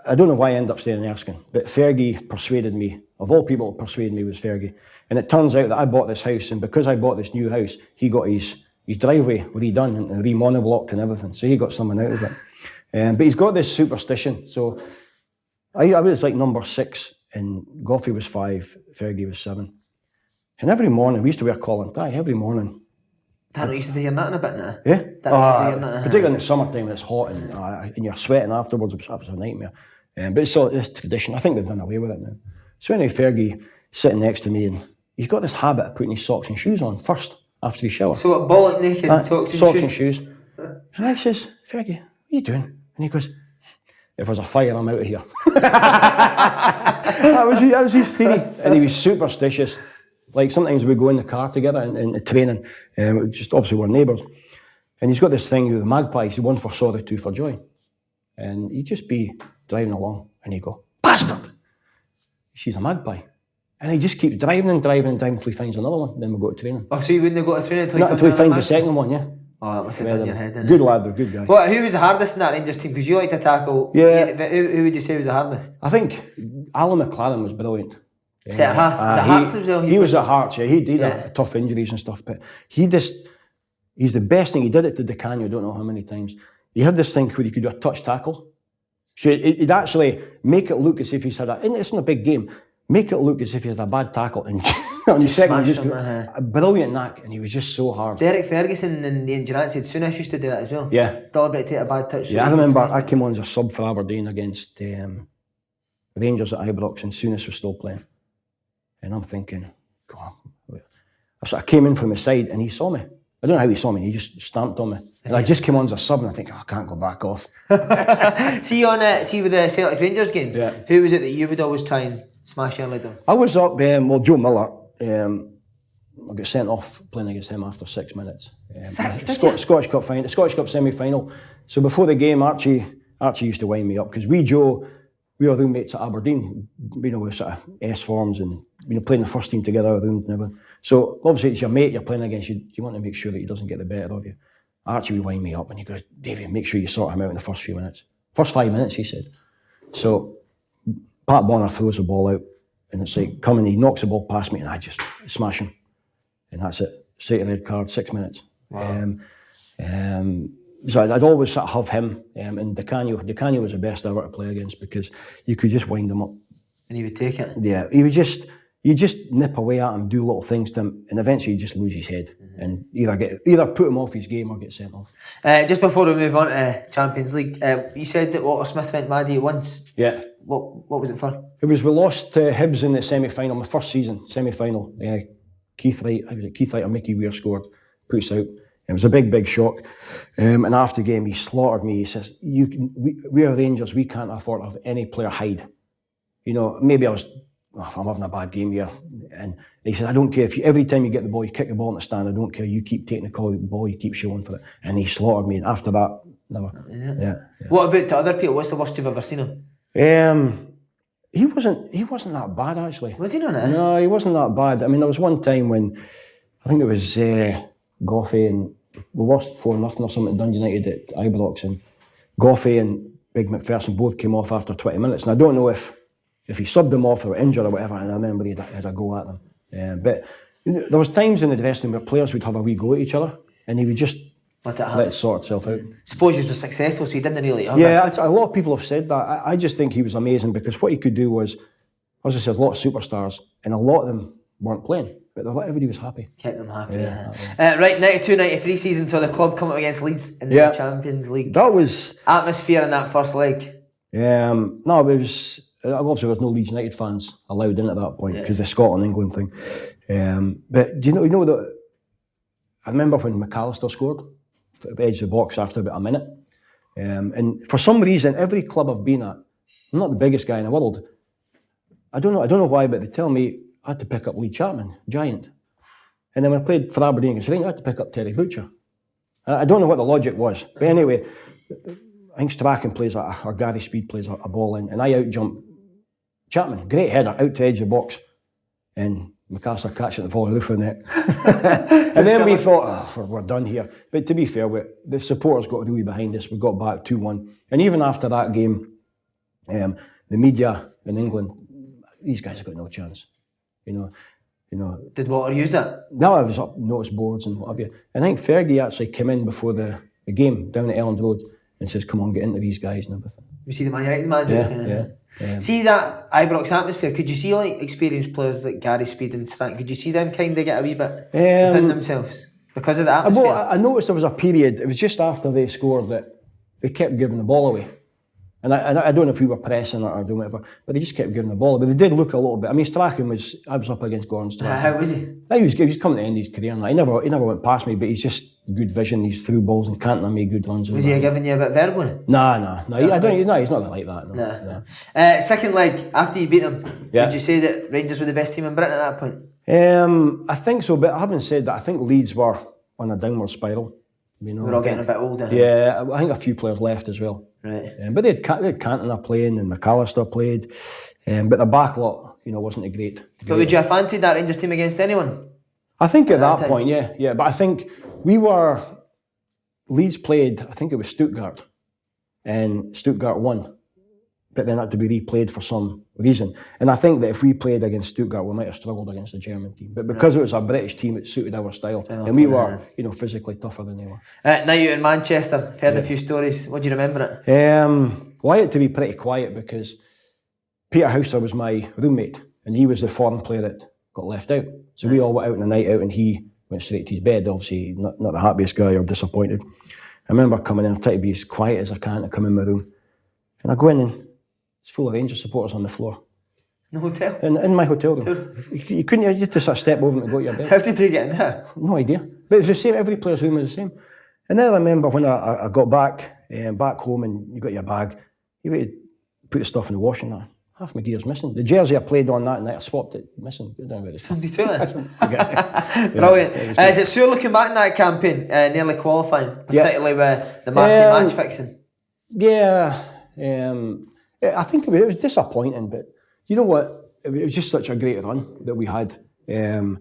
I don't know why I ended up staying in Erskine, but Fergie persuaded me. Of all people, persuaded me was Fergie. And it turns out that I bought this house, and because I bought this new house, he got his driveway redone and remonoblocked and everything, so he got something out of it. But he's got this superstition. So I was like number 6, and Goffey was 5, Fergie was 7. And every morning, we used to wear collar tie, every morning. That used to do your nutting a bit now. Yeah? Particularly in the summertime when it's hot and you're sweating afterwards, it was a nightmare. But it's tradition. I think they've done away with it now. So anyway, Fergie sitting next to me, and he's got this habit of putting his socks and shoes on first after the shower. So what, bollock naked, socks and shoes? And I says, Fergie, what are you doing? And he goes, if there's a fire, I'm out of here. that was his theory. And he was superstitious. Like sometimes we go in the car together in training, just obviously we're neighbours. And he's got this thing with the magpies, 1 for sorrow, 2 for joy. And he'd just be driving along and he'd go, bastard! He sees a magpie. And he just keeps driving until he finds another one. Then we go to training. Oh, so you wouldn't go to training until he finds the second one, yeah. Oh, that must have done your head, didn't it? Good lad, though, good guy. Well, who was the hardest in that Rangers team? Because you like to tackle. Yeah. Who would you say was the hardest? I think Alan McLaren was brilliant. Was it at Hearts as well? He was at Hearts, yeah. He had tough injuries and stuff, but he's the best thing. He did it to Canio, I don't know how many times. He had this thing where he could do a touch tackle. So he'd actually make it look as if he's had and it's not a big game, make it look as if he had a bad tackle and on his second just a brilliant knack, and he was just so hard. Derek Ferguson and the United said Souness used to do that as well. Yeah. Deliberately take a bad touch. Yeah, I remember I came on as a sub for Aberdeen against Rangers at Ibrox, and Souness was still playing. And I'm thinking, God. I came in from the side and he saw me. I don't know how he saw me, he just stamped on me. And I just came on as a sub and I think, I can't go back off. See with the Celtic Rangers games, who was it that you would always try and smash early down? I was up, Joe Miller. I got sent off playing against him after 6 minutes. Scottish Cup final, Scottish Cup semi-final. So before the game, Archie used to wind me up because we were roommates at Aberdeen. We were sort of S forms and playing the first team together and everything. So obviously it's your mate you're playing against. You want to make sure that he doesn't get the better of you. Archie would wind me up and he goes, David, make sure you sort him out in the first few minutes. First 5 minutes, he said. So Pat Bonner throws the ball out and it's like coming, he knocks the ball past me and I just smash him. And that's it. Straight to the red card, 6 minutes. Wow. So I'd always sort of have him and Canio. Canio was the best I ever to play against because you could just wind him up. And he would take it? Yeah, you just nip away at him, do little things to him, and eventually you just lose his head and either put him off his game or get sent off. Just before we move on to Champions League, you said that Walter Smith went mad at you once. Yeah. What was it for? We lost to Hibs in the semi-final, my first season, semi-final. Keith Wright or Mickey Weir scored, put us out. It was a big shock. And after the game, he slaughtered me. He says, we are Rangers, we can't afford to have any player hide. Maybe I'm having a bad game here. And he said, I don't care if every time you get the ball, you kick the ball in the stand, I don't care. You keep taking the ball, you keep showing for it. And he slaughtered me. And after that, never. Yeah. What about to other people? What's the worst you've ever seen him? He wasn't that bad, actually. Was he not? No, he wasn't that bad. I mean, there was one time when, I think it was Goffey and we lost 4-0 or something at Dundee United at Ibrox, and Goffey and Big McPherson both came off after 20 minutes. And I don't know if he subbed them off or injured or whatever, and I remember he had a go at them. But there was times in the dressing room where players would have a wee go at each other, and he would just let it sort itself out. Suppose he was successful, so he didn't really. A lot of people have said that. I just think he was amazing because what he could do was, as I said, a lot of superstars, and a lot of them weren't playing. But everybody was happy. Kept them happy. Right, 92-93 season, so the club come up against Leeds in the Champions League. That was atmosphere in that first leg. No, it was obviously there was no Leeds United fans allowed in at that point because the Scotland England thing. But do you know that I remember when McAllister scored at the edge of the box after about a minute. And for some reason, every club I've been at, I'm not the biggest guy in the world. I don't know why, but they tell me I had to pick up Lee Chapman, giant. And then when I played for Aberdeen against Rangers, I had to pick up Terry Butcher. I don't know what the logic was. But anyway, I think Strachan plays, or Gary Speed plays a ball in, and I out-jump Chapman. Great header, out to the edge of the box. And McAllister catching the volley roof of the net. And then we thought, we're done here. But to be fair, the supporters got really behind us. We got back 2-1. And even after that game, the media in England, these guys have got no chance. You know. Did Walter use that? No, I was up notice boards and what have you. And I think Fergie actually came in before the game down at Elland Road and says, come on, get into these guys and everything. You see the Man United manager? Yeah. See that Ibrox atmosphere? Could you see like experienced players like Gary Speed and Strachan? Could you see them kind of get a wee bit within themselves because of the atmosphere? Well, I noticed there was a period, it was just after they scored, that they kept giving the ball away. And I don't know if we were pressing or doing whatever, but they just kept giving the ball away. They did look a little bit. I mean, Strachan I was up against Gordon Strachan. How was he? He was coming to the end of his career. He never went past me, but he's just good vision. He's through balls and can't make good runs. Was he giving you a bit verbally? No. He's not like that. No. Second leg, after you beat them, would you say that Rangers were the best team in Britain at that point? I think so, but having said that, I think Leeds were on a downward spiral. We're all getting a bit older. Yeah, I think a few players left as well. Right. But they had Cantona playing and McAllister played, but the back lot, wasn't a great. But would you have fancied that Rangers team against anyone? I think at that point, yeah. But I think Leeds played, I think it was Stuttgart, and Stuttgart won, but then had to be replayed for some reason. And I think that if we played against Stuttgart, we might have struggled against the German team. But because it was a British team, it suited our style. And we were, physically tougher than they were. Night out in Manchester, heard a few stories. What do you remember it? I had to be pretty quiet because Peter Houser was my roommate, and he was the foreign player that got left out. So we all went out on a night out, and he went straight to his bed. Obviously, not the happiest guy or disappointed. I remember coming in, I tried to be as quiet as I can to come in my room. And I go in and it's full of Rangers supporters on the floor. In the hotel? In my hotel room. You had to sort of step over them to go to your bed. How did they get in there? No idea. But it was the same, every player's room was the same. And then I remember when I got back home and you got your bag, you waited, put the stuff in the washing. Half my gear's missing. The jersey I played on that night, I swapped it, missing. Somebody took it. Brilliant. Is it sure looking back in that campaign, nearly qualifying, particularly with the massive match fixing? Yeah. I think it was disappointing, but you know what? It was just such a great run that we had. The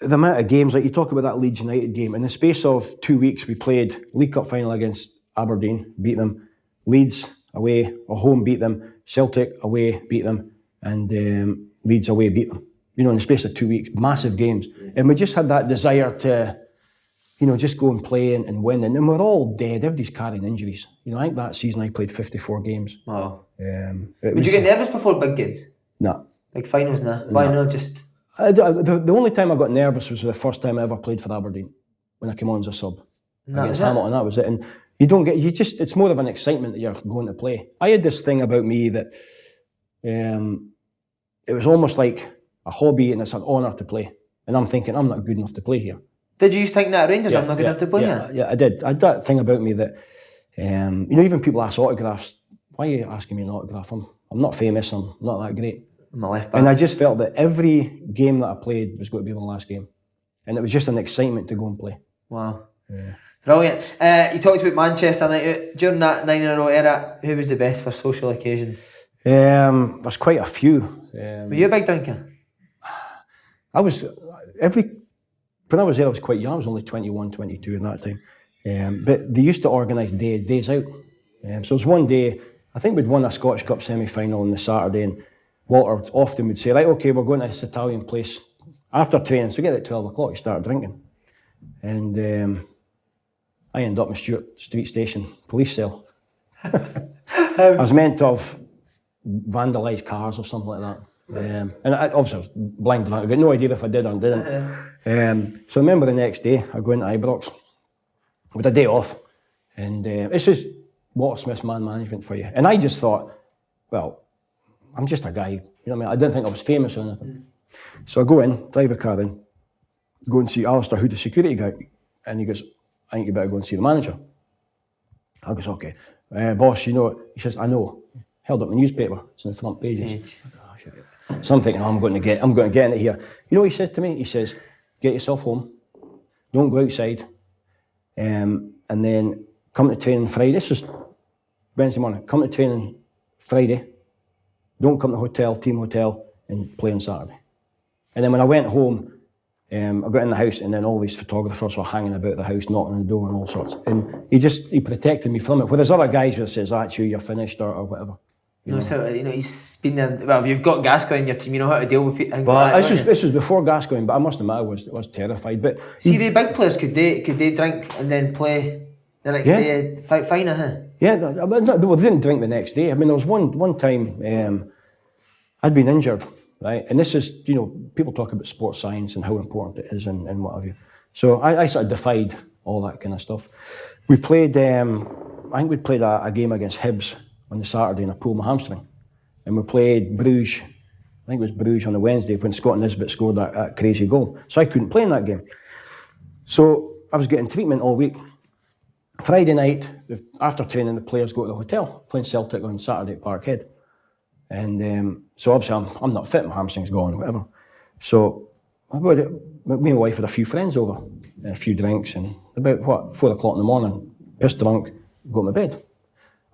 amount of games, like you talk about that Leeds United game, in the space of 2 weeks, we played League Cup final against Aberdeen, beat them, Leeds away or home, beat them, Celtic away, beat them, and Leeds away, beat them. In the space of 2 weeks, massive games. And we just had that desire to, just go and play and win. And then we're all dead. Everybody's carrying injuries. I think that season I played 54 games. Wow. Would you get nervous before big games? No. Like finals now? Why not just... The only time I got nervous was the first time I ever played for Aberdeen, when I came on as a sub against Hamilton. That was it. And it's more of an excitement that you're going to play. I had this thing about me that it was almost like a hobby and it's an honour to play. And I'm thinking, I'm not good enough to play here. Did you think that at Rangers? I'm not good enough to play here? Yeah, I did. I had that thing about me that, even people ask autographs. Why are you asking me an autograph? I'm not famous. I'm not that great. I'm a left back. And I just felt that every game that I played was going to be my last game. And it was just an excitement to go and play. Wow. Yeah. Brilliant. You talked about Manchester night out. During that 9 in a row era, who was the best for social occasions? There's quite a few. Were you a big drinker? When I was there, I was quite young. I was only 21, 22 at that time. But they used to organise days out. So it was one day, I think we'd won a Scottish Cup semi-final on the Saturday, and Walter often would say, right, okay, we're going to this Italian place after training. So we get at 12 o'clock, you start drinking. And I ended up in Stewart Street Station police cell. I was meant to have vandalised cars or something like that. And obviously I was blind drunk. I got no idea if I did or didn't. So I remember the next day, I go into Ibrox with a day off. And it's just Walter Smith's man management for you. And I just thought, well, I'm just a guy. You know what I mean? I didn't think I was famous or anything. So I go in, drive a car in, go and see Alistair, who's the security guy. And he goes, I think you better go and see the manager. I goes, okay. Boss, you know, he says, I know. Held up the newspaper, it's in the front pages. Oh, shit. So I'm thinking, I'm going to get in it here. You know what he says to me? He says, get yourself home, don't go outside, and then come to training Friday. This is Wednesday morning. Come to training Friday, don't come to the hotel, team hotel, and play on Saturday. And then when I went home, I got in the house, and then all these photographers were hanging about the house, knocking on the door and all sorts. And he protected me from it. Whereas other guys would say, that's you, you're finished, or whatever. You know, so, you know, he's been there. Well, if you've got Gascoigne in your team, you know how to deal with things well, like that. This was before Gascoigne, but I must admit I was terrified. But see, the big players, could they drink and then play the next day? Fine, huh? Yeah, they didn't drink the next day. I mean, there was one time I'd been injured, right? And this is, you know, people talk about sports science and how important it is and what have you. So I sort of defied all that kind of stuff. We played, I think we played a game against Hibs on the Saturday, and I pulled my hamstring. And we played Bruges, I think it was Bruges on the Wednesday, when Scott Nisbet scored that crazy goal. So I couldn't play in that game. So I was getting treatment all week. Friday night, after training, the players go to the hotel, playing Celtic on Saturday at Parkhead. And so obviously I'm not fit, my hamstring's gone, whatever. So me and my wife had a few friends over, and a few drinks, and about 4 o'clock in the morning, pissed drunk, go to my bed.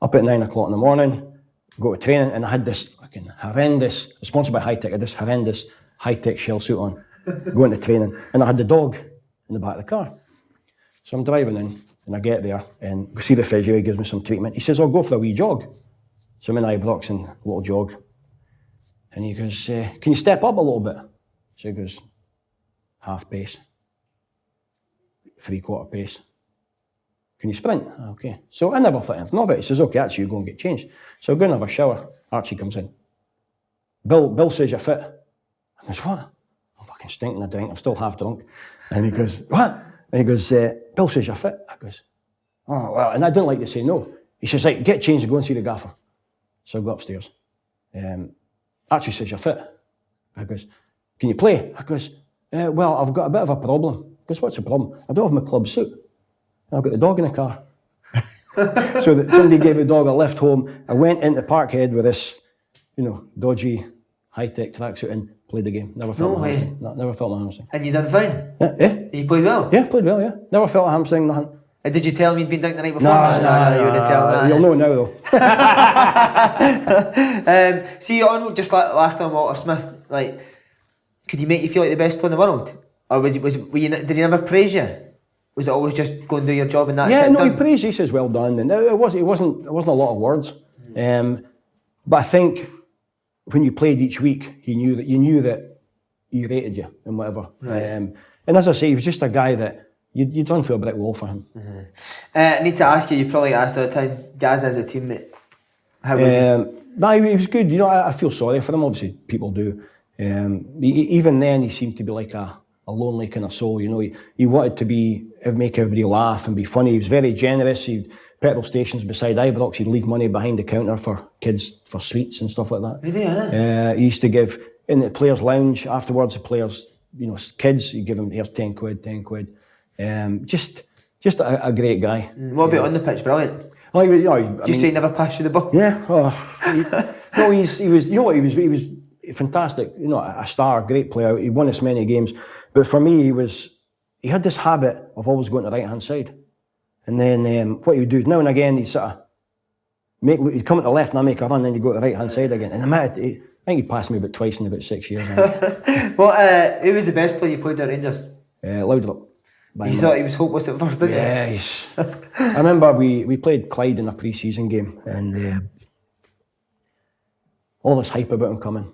Up at 9 o'clock in the morning, go to training, and I had this fucking horrendous, sponsored by High-Tech, I had this horrendous High-Tech shell suit on, going to training, and I had the dog in the back of the car. So I'm driving in, and I get there, and we see the physio, he gives me some treatment. He says, I'll go for a wee jog. So I'm in Ibrox and a little jog. And he goes, can you step up a little bit? So he goes, half pace, 3/4 pace. Can you sprint? Okay. So I never thought anything of it. He says, okay, that's you, go and get changed. So I go and have a shower. Archie comes in. Bill says you're fit. I goes, what? I'm fucking stinking of drink. I'm still half drunk. And he goes, what? And he goes, Bill says you're fit. I goes, oh, well, and I didn't like to say no. He says, right, get changed and go and see the gaffer. So I go upstairs. Archie says you're fit. I goes, can you play? I goes, well, I've got a bit of a problem. He goes, what's the problem? I don't have my club suit. I've got the dog in the car. So that somebody gave the dog a lift home. I went into Parkhead with this, you know, dodgy High-Tech tracksuit and played the game. Never felt my hamstring. No, never felt my hamstring. And you done fine? Yeah. You played well? Yeah, played well, yeah. Never felt a hamstring, nothing. And did you tell him you'd been drinking the night before? No, you wouldn't tell me. You'll know now, though. See, on just like last time, Walter Smith, like, could he make you feel like the best player in the world? Or did he never praise you? Was it always just go and do your job and that's it? Yeah, no, he praised. He says well done, and it wasn't a lot of words. But I think when you played each week, you knew that he rated you and whatever. Right. And as I say, he was just a guy that you'd run through a brick wall for him. Mm-hmm. I need to ask you probably asked all the time, Gaz as a teammate, how was he? No, he was good. You know, I feel sorry for him. Obviously, people do. Even then, he seemed to be like a lonely kind of soul. You know, he wanted to make everybody laugh and be funny. He was very generous. Petrol stations beside Ibrox, he'd leave money behind the counter for kids for sweets and stuff like that. Did he, huh? He used to give in the players' lounge afterwards. The players, you know, kids, he'd give them, here's 10 quid. Just a great guy. What about on the pitch? Brilliant. Oh, Did you say he never passed you the ball? Yeah. No, he was. You know what? He was fantastic. You know, a star, great player. He won us many games. But for me, he had this habit of always going to the right hand side. And then what he would do is now and again he'd he'd come at the left and I'd make a run, and then he'd go to the right hand side again. And I think he passed me about twice in about 6 years. Well, who was the best player you played at Rangers? Loudrup. You thought he was hopeless at first, didn't you? Yeah, I remember we played Clyde in a pre-season game, and all this hype about him coming.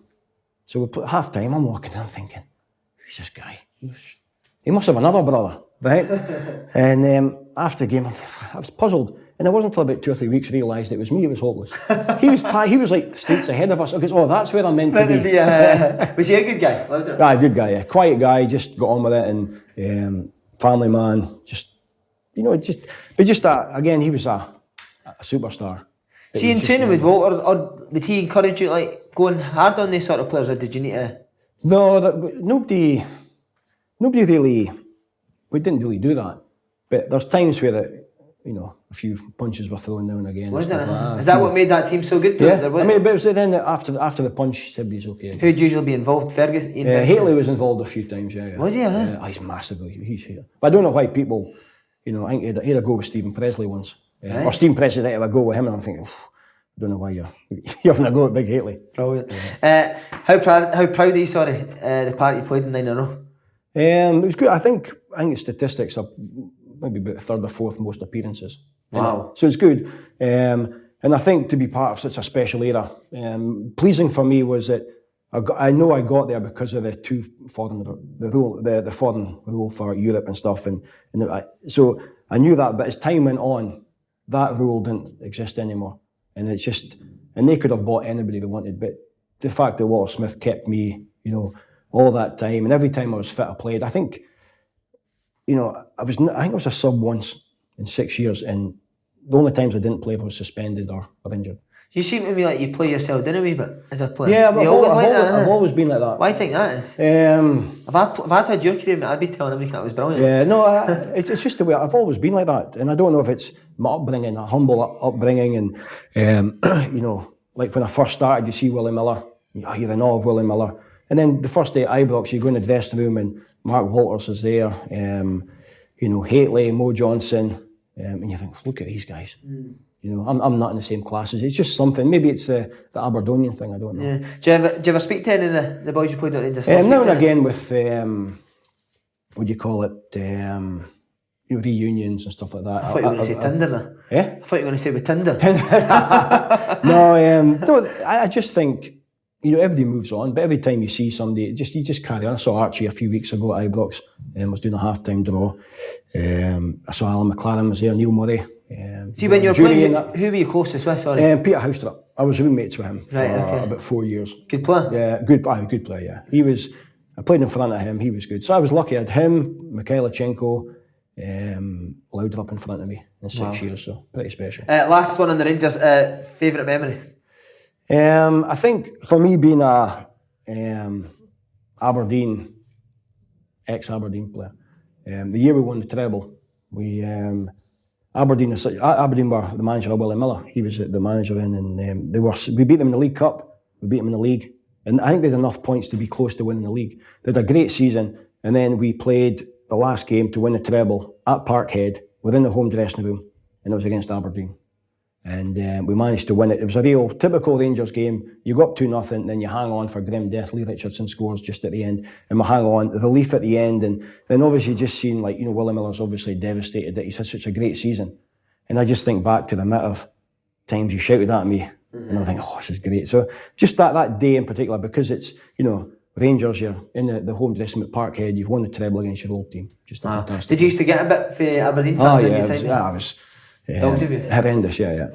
So we put half time, I'm walking in, I'm thinking, who's this guy? He must have another brother, right? And after the game, I was puzzled. And it wasn't until about 2 or 3 weeks I realised it was me, it was hopeless. He was like streets ahead of us. I goes, that's where I'm meant to be. Was he a good guy? Loudrup? Yeah, good guy, yeah. Quiet guy, just got on with it, and family man, again, he was a superstar. See, in training with Walter, or would he encourage you, like, going hard on these sort of players, or did you need to? No, nobody nobody really, we didn't really do that. But there's times where a few punches were thrown now and again. Was and it? stuff like that. Is that what made that team so good? Yeah, I mean, but it was then after the punch, everybody's okay. Who'd usually be involved? Ferguson? Haley was involved a few times, yeah. Was he? Huh? Yeah, he's massively, he's here. But I don't know why people, I think he had a go with Stephen Presley once. Right. Or Stephen Presley had a go with him, and I'm thinking, I don't know why you're having a go at Big Haley. Brilliant. How proud are you, the part you played in 9-0? It was good. I think the statistics are maybe about third or fourth most appearances. Wow. So it's good. And I think to be part of such a special era, pleasing for me was that I know I got there because of the foreign rule for Europe and stuff. So I knew that, but as time went on, that rule didn't exist anymore. And it's just, and they could have bought anybody they wanted, but the fact that Walter Smith kept me, all that time, and every time I was fit, I played. I think, I was a sub once in 6 years, and the only times I didn't play, I was suspended or injured. You seem to me like you play yourself down a wee bit as a player. Yeah, but I've always been like that. Why do you think that is? If I'd had your career, mate, I'd be telling everything that was brilliant. Yeah, no, it's just the way I've always been like that, and I don't know if it's my upbringing, a humble upbringing, and like when I first started, you see Willie Miller, you're in awe of Willie Miller, and then the first day at Ibrox, you go in the dressing room and Mark Walters is there, Haitley, Mo Johnson, and you think, look at these guys. I'm not in the same classes. It's just something. Maybe it's the Aberdonian thing. I don't know. Yeah. Do you ever speak to any of the boys you played at Rangers? Now and again with what do you call it? Reunions and stuff like that. I thought you were going to say Tinder now. Yeah? I thought you were going to say with Tinder. No, I just think everybody moves on, but every time you see somebody, you just carry on. I saw Archie a few weeks ago at Ibrox and was doing a half-time draw. I saw Alan McLaren was there, Neil Murray. See, when you were playing, who were you closest with? Sorry, Peter Houstrup. I was roommates with him for about 4 years. Good player. Yeah, good player. Yeah, I played in front of him. He was good. So I was lucky. I had him, Mikhailichenko, Laudrup in front of me in 6 years. So pretty special. Last one on the Rangers. Favourite memory? I think for me being a ex-Aberdeen player, the year we won the treble, Aberdeen were the manager of Willie Miller. He was the manager then, and we beat them in the League Cup. We beat them in the league, and I think they had enough points to be close to winning the league. They had a great season, and then we played the last game to win the treble at Parkhead within the home dressing room, and it was against Aberdeen. And we managed to win it. It was a real typical Rangers game. You go up 2-0, then you hang on for grim death. Lee Richardson scores just at the end, and we hang on. The relief at the end, and then obviously just seeing Willie Miller's obviously devastated that he's had such a great season. And I just think back to the amount of times he shouted at me, and I think, this is great. So just that day in particular, because it's Rangers, you're in the home dressing room at Parkhead, you've won the treble against your old team. Just fantastic. Did you used to get a bit for Aberdeen fans when you signed? I was. Dogs of you? Horrendous, yeah.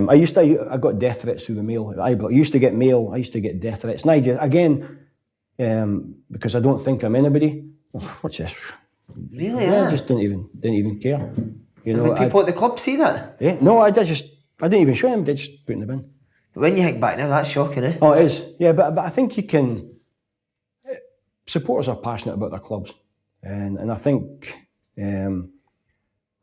I got death threats through the mail. I used to get mail. I used to get death threats. And I just, again, because I don't think I'm anybody. What's this? Really? Yeah, I just didn't even care. Did people at the club see that? Yeah, no, I didn't even show them. They just put it in the bin. When you think back now, that's shocking, eh? Oh, it is. Yeah, but I think you can. Supporters are passionate about their clubs, and I think.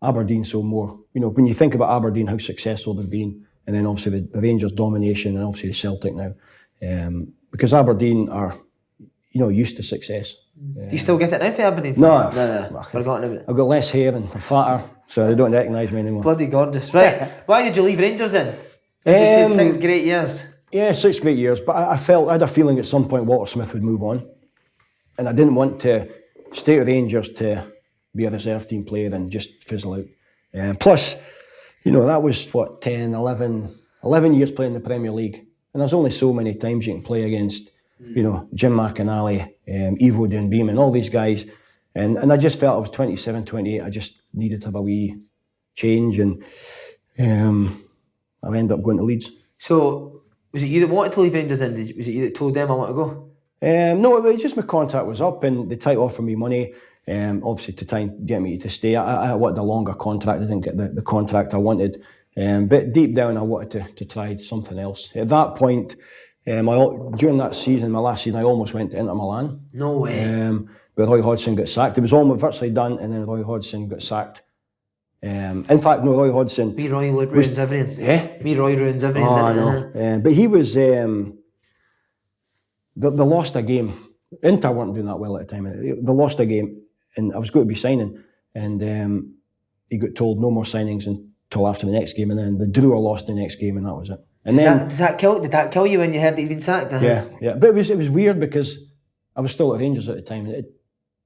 Aberdeen so more. When you think about Aberdeen, how successful they've been, and then obviously the Rangers domination, and obviously the Celtic now, because Aberdeen are, used to success. Do you still get it now for Aberdeen? No. Forgotten about it. I've got less hair and I'm fatter, so they don't recognise me anymore. Bloody gorgeous. Right. Why did you leave Rangers then? You said 6 great years. Yeah, 6 great years, but I had a feeling at some point Walter Smith would move on, and I didn't want to stay at Rangers to be a reserve team player and just fizzle out. Plus, that was 10, 11 years playing in the Premier League, and there's only so many times you can play against, Jim McInally, Ivo Dunbeam, all these guys, and I just felt I was 27, 28. I just needed to have a wee change, and I ended up going to Leeds. So, was it you that wanted to leave Rangers then? Was it you that told them I want to go? No, it was just my contract was up, and they tried to offer me money. Obviously to try and get me to stay. I wanted a longer contract. I didn't get the contract I wanted. But deep down I wanted to try something else. At that point, During that season, my last season, I almost went to Inter Milan. No way. But Roy Hodgson got sacked. It was almost virtually done, and then Roy Hodgson got sacked. In fact, no, Roy Hodgson. Me Roy ruins everything. Yeah? Me Roy ruins everything. Oh, I know. But he was... They lost a game. Inter weren't doing that well at the time. They lost a game, and I was going to be signing, and he got told no more signings until after the next game, and then they drew or lost the next game, and that was it. And did that kill you when you heard that he'd been sacked? Yeah. But it was weird because I was still at Rangers at the time.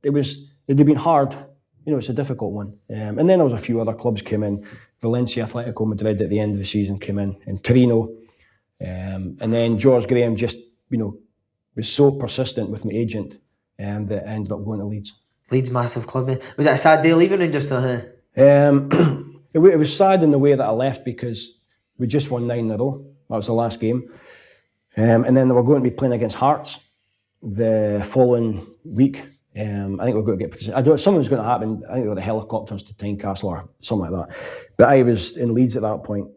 It'd been hard. It's a difficult one. And then there was a few other clubs came in. Valencia, Atletico Madrid at the end of the season came in, and Torino. And then George Graham just, was so persistent with my agent that I ended up going to Leeds. Leeds, massive club. Was it a sad day leaving Rangers still? It was sad in the way that I left because we just won 9 in a row. That was the last game. And then they were going to be playing against Hearts the following week. I think we're going to get... something was going to happen. I think they were the helicopters to Tynecastle or something like that. But I was in Leeds at that point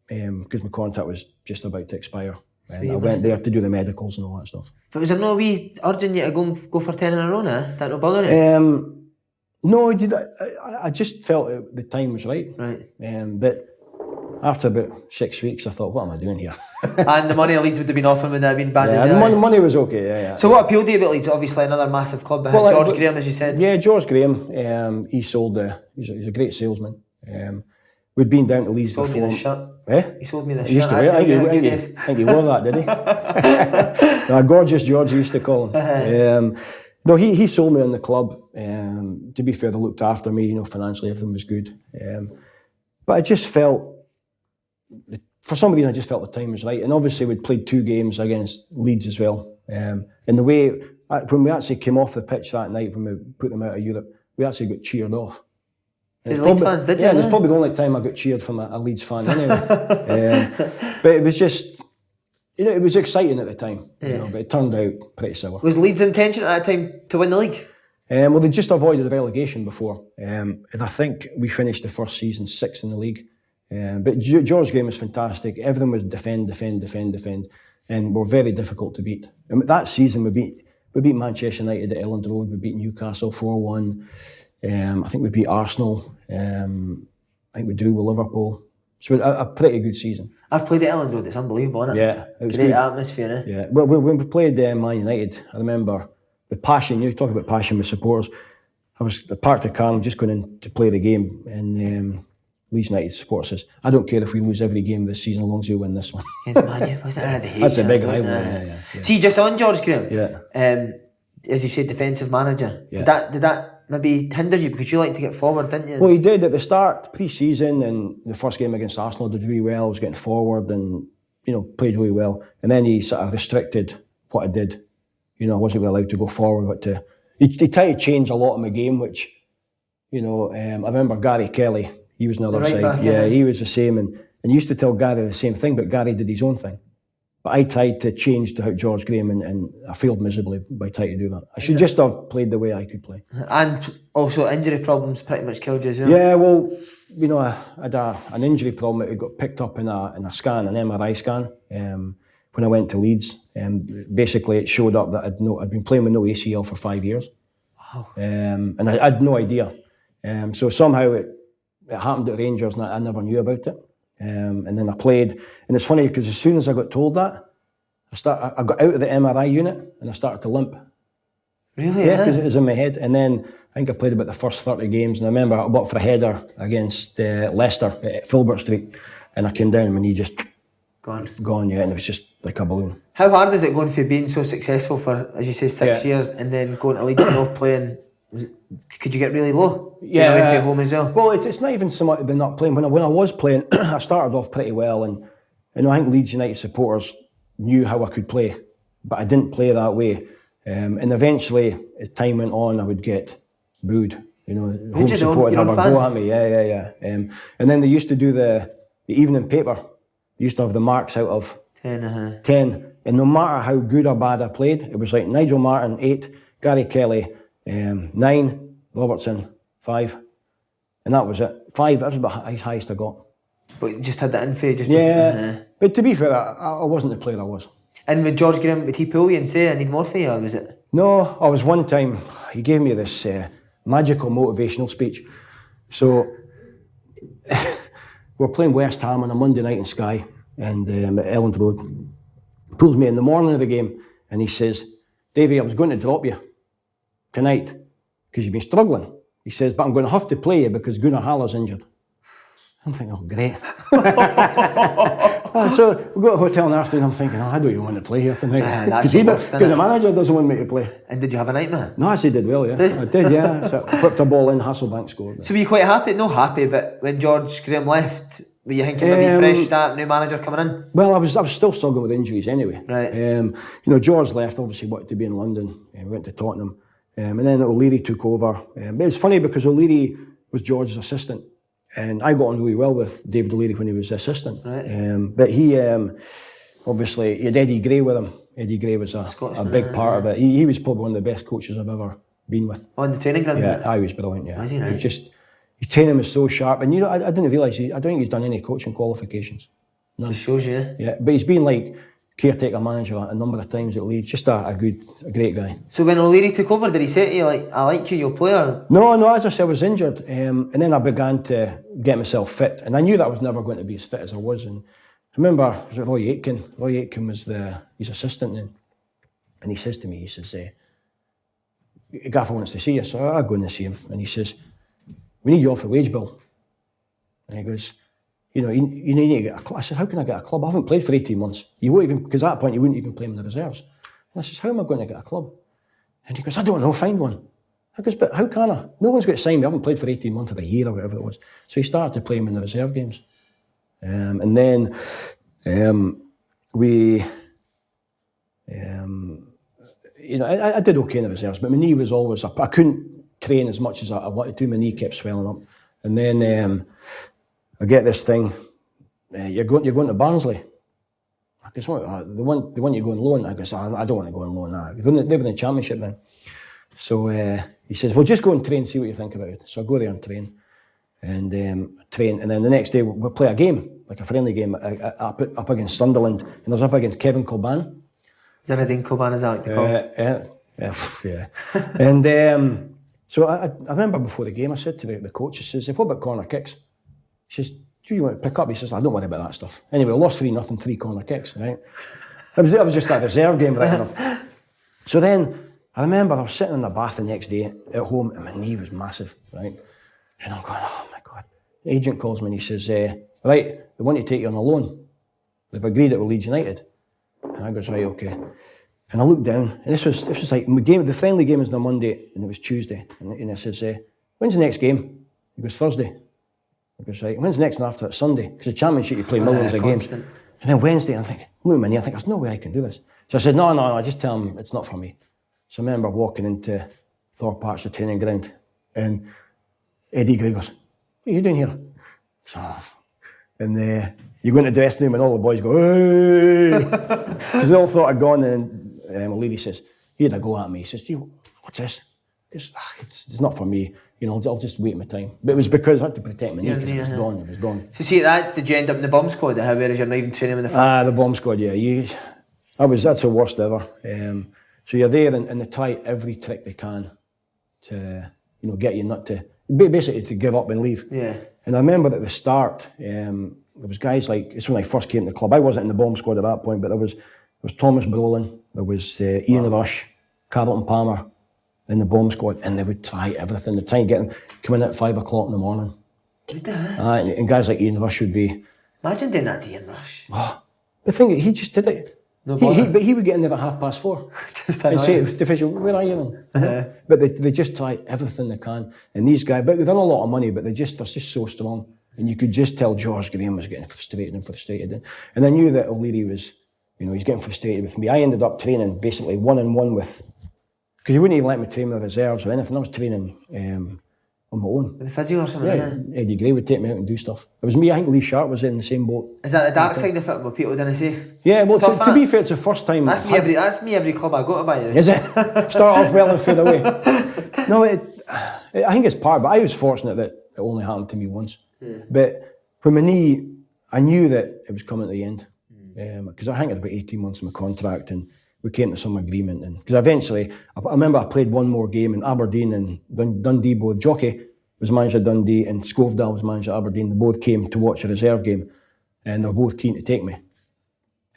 because my contract was just about to expire. And I went there to do the medicals and all that stuff. But was there no wee urging you to go for 10 in a row now? That no bother you? No, I just felt the time was right. Right. But after about 6 weeks, I thought, what am I doing here? And the money Leeds would have been offering would have been bad as well. Money was okay, yeah. So what appealed to you about Leeds? Obviously another massive club behind George Graham, as you said. Yeah, George Graham, he sold he's a great salesman. We'd been down to Leeds before. He sold me the shirt. Eh? He sold me the shirt. He used to wear it. I think he wore that, did he? Gorgeous George, he used to call him. No, he sold me on the club. To be fair, they looked after me, financially everything was good. But I just felt, for some reason, I just felt the time was right. And obviously we'd played 2 games against Leeds as well. And the way, when we actually came off the pitch that night, when we put them out of Europe, we actually got cheered off. The Leeds fans, did you? Yeah, it's probably the only time I got cheered from a Leeds fan anyway. But it was just, it was exciting at the time, but it turned out pretty sour. Was Leeds' intention at that time to win the league? Well, they just avoided relegation before. And I think we finished the first season 6th in the league. But George Graham was fantastic. Everything was defend. And we're very difficult to beat. And that season we beat Manchester United at Elland Road. We beat Newcastle 4-1. I think we beat Arsenal. I think we drew with Liverpool. So a pretty good season. I've played at Elland Road. It's unbelievable, isn't it? Yeah, it was great good. Atmosphere. Yeah. Well, when we played Man United, I remember the passion. You talk about passion with supporters. I parked the car and just going in to play the game, and Leeds United supporters says, "I don't care if we lose every game this season, as long as we win this one." That's a big rivalry. Yeah. See, just on George Graham. Yeah. As you said, defensive manager. Yeah. Did that maybe hinder you because you like to get forward, didn't you? Well, he did at the start, pre-season, and the first game against Arsenal did really well. I was getting forward and played really well. And then he sort of restricted what I did. I wasn't really allowed to go forward, but he tried to change a lot of my game, which I remember Gary Kelly. He was on the other side. Back, he was the same, and he used to tell Gary the same thing, but Gary did his own thing. But I tried to change to George Graham, and I failed miserably by trying to do that. I should just have played the way I could play. And also injury problems pretty much killed you as well. Yeah, well, I had an injury problem. It got picked up in a scan, an MRI scan, when I went to Leeds. Basically, it showed up that I'd been playing with no ACL for 5 years. Wow. And I had no idea. So somehow it happened at Rangers, and I never knew about it. And then I played, and it's funny because as soon as I got told that, I got out of the MRI unit and I started to limp. Really? Yeah, because it was in my head. And then I think I played about the first 30 games, and I remember I worked for a header against Leicester at Filbert Street, and I came down and my knee just gone, yeah, and it was just like a balloon. How hard is it going for being so successful for, as you say, 6 years, and then going to Leeds and not playing? Could you get really low? Yeah, away from your home as well. Well, it's not even so much about not playing. When I was playing, I started off pretty well, and I think Leeds United supporters knew how I could play, but I didn't play that way. And eventually, as time went on, I would get booed. The home supporters have a go at me. Yeah. And then they used to do the evening paper. They used to have the marks out of 10. And no matter how good or bad I played, it was like Nigel Martin 8, Gary Kelly 9, Robertson 5, and that was it. 5, that was about the highest I got. But you just had that in for you? But to be fair, I wasn't the player I was. And with George Graham, would he pull you and say, I need more for you, or was it? No, I was one time, he gave me this magical motivational speech. So, we're playing West Ham on a Monday night in Skye, and at Elland Road. Pulls me in the morning of the game, and he says, Davey, I was going to drop you tonight, because you've been struggling. He says, but I'm going to have to play you because Gunnar Haller's injured. I'm thinking, oh, great. So we go to the hotel in the afternoon, I'm thinking, I don't even want to play here tonight. Because the manager doesn't want me to play. And did you have a nightmare? No, I actually did well, yeah. I did, yeah. So I whipped a ball in, Hasselbank scored. So were you quite happy? Not happy, but when George Graham left, were you thinking maybe fresh start, new manager coming in? Well, I was still struggling with injuries anyway. Right. George left, obviously wanted to be in London, and went to Tottenham. And then O'Leary took over. But it's funny because O'Leary was George's assistant. And I got on really well with David O'Leary when he was assistant. Right. But he, obviously, he had Eddie Gray with him. Eddie Gray was a big part of it. He was probably one of the best coaches I've ever been with. On the training ground? Yeah, I was brilliant, yeah. Was he, right? His training was so sharp. And I didn't realise, I don't think he's done any coaching qualifications. No. Just shows you. Yeah, but he's been like caretaker manager a number of times at Leeds. Just a great guy. So when O'Leary took over, did he say to you, like, I like you, you'll play? Or? No, as I said, I was injured. And then I began to get myself fit. And I knew that I was never going to be as fit as I was. And I remember, was it Roy Aitken? Roy Aitken was his assistant then. And he says to me, he says, Gaffer wants to see you. So I go in to see him. And he says, we need you off the wage bill. And he goes, you need to get a club. I said, how can I get a club? I haven't played for 18 months. You won't even, because at that point you wouldn't even play in the reserves. And I says, how am I going to get a club? And he goes, I don't know, find one. I goes, but how can I? No one's got to sign me. I haven't played for 18 months or a year or whatever it was. So he started to play him in the reserve games. And then I did okay in the reserves, but my knee was always up. I couldn't train as much as I wanted to. My knee kept swelling up. And then I get this thing, you're going to Barnsley. I guess, the one you go on loan. I guess, I don't want to go on loan. They were in the Championship then. So he says, well, just go and train, see what you think about it. So I go there and train. And then the next day we'll play a game, like a friendly game, up against Sunderland. And I was up against Kevin Coban. Zinedine Coban, is that what they call it? Yeah. And so I remember before the game, I said to the coach, he says, what about corner kicks? He says, do you want to pick up? He says, I don't worry about that stuff. Anyway, we lost 3-0, 3 corner kicks, right? It was just a reserve game, right enough. So then, I remember I was sitting in the bath the next day at home and my knee was massive, right? And I'm going, oh my God. The agent calls me and he says, right, they want to take you on a loan. They've agreed it with Leeds United. And I goes, right, okay. And I looked down, and this was like, the friendly game was on a Monday, and it was Tuesday. And I says, when's the next game? He goes, Thursday. I goes, right, when's the next one after that? Sunday? Because the Championship, you play millions of games. And then Wednesday, I'm thinking, look at me, I think, there's no way I can do this. So I said, no, I just tell him it's not for me. So I remember walking into Thorpe Arch, the training ground, and Eddie Gray goes, what are you doing here? So, and you go into the dressing room and all the boys go, hey! Because they all thought I'd gone, and O'Leary says, he had a go at me. He says, what's this? It's not for me. I'll just wait my time. But it was because I had to protect my knee because it was gone. So see that, did you end up in the bomb squad, whereas you're not even training in the first? The bomb squad, yeah. That's the worst ever. So you're there and they try every trick they can to, get you not to, basically to give up and leave. Yeah. And I remember at the start, there was guys like, it's when I first came to the club. I wasn't in the bomb squad at that point, but there was Thomas Brolin, there was Ian Rush, Carlton Palmer in the bomb squad, and they would try everything. They'd try and get them coming in at 5 o'clock in the morning. Did they? And guys like Ian Rush would be... Imagine doing that to Ian Rush. Oh, the thing is, he just did it. No but he would get in there at 4:30. Just and say to the official, where are you then? But they just try everything they can. And these guys, but they've done a lot of money, but they're just so strong. And you could just tell George Graham was getting frustrated. And I knew that O'Leary was, he's getting frustrated with me. I ended up training basically 1-on-1 with, because he wouldn't even let me train with reserves or anything. I was training on my own. With the physio or something? Yeah, Eddie Gray would take me out and do stuff. It was me, I think Lee Sharp was in the same boat. Is that the dark side of it, what people didn't say? Yeah, well, to be fair, it's the first time... That's me every club I go to, by the way. Is it? Start off well and fade away. No, I think it's part, but I was fortunate that it only happened to me once. Yeah. But with my knee, I knew that it was coming to the end. because I think I had about 18 months of my contract, and we came to some agreement. And because eventually, I remember I played one more game in Aberdeen and Dundee. Both Jockey was manager of Dundee and Scovdale was manager of Aberdeen. They both came to watch a reserve game, and they were both keen to take me.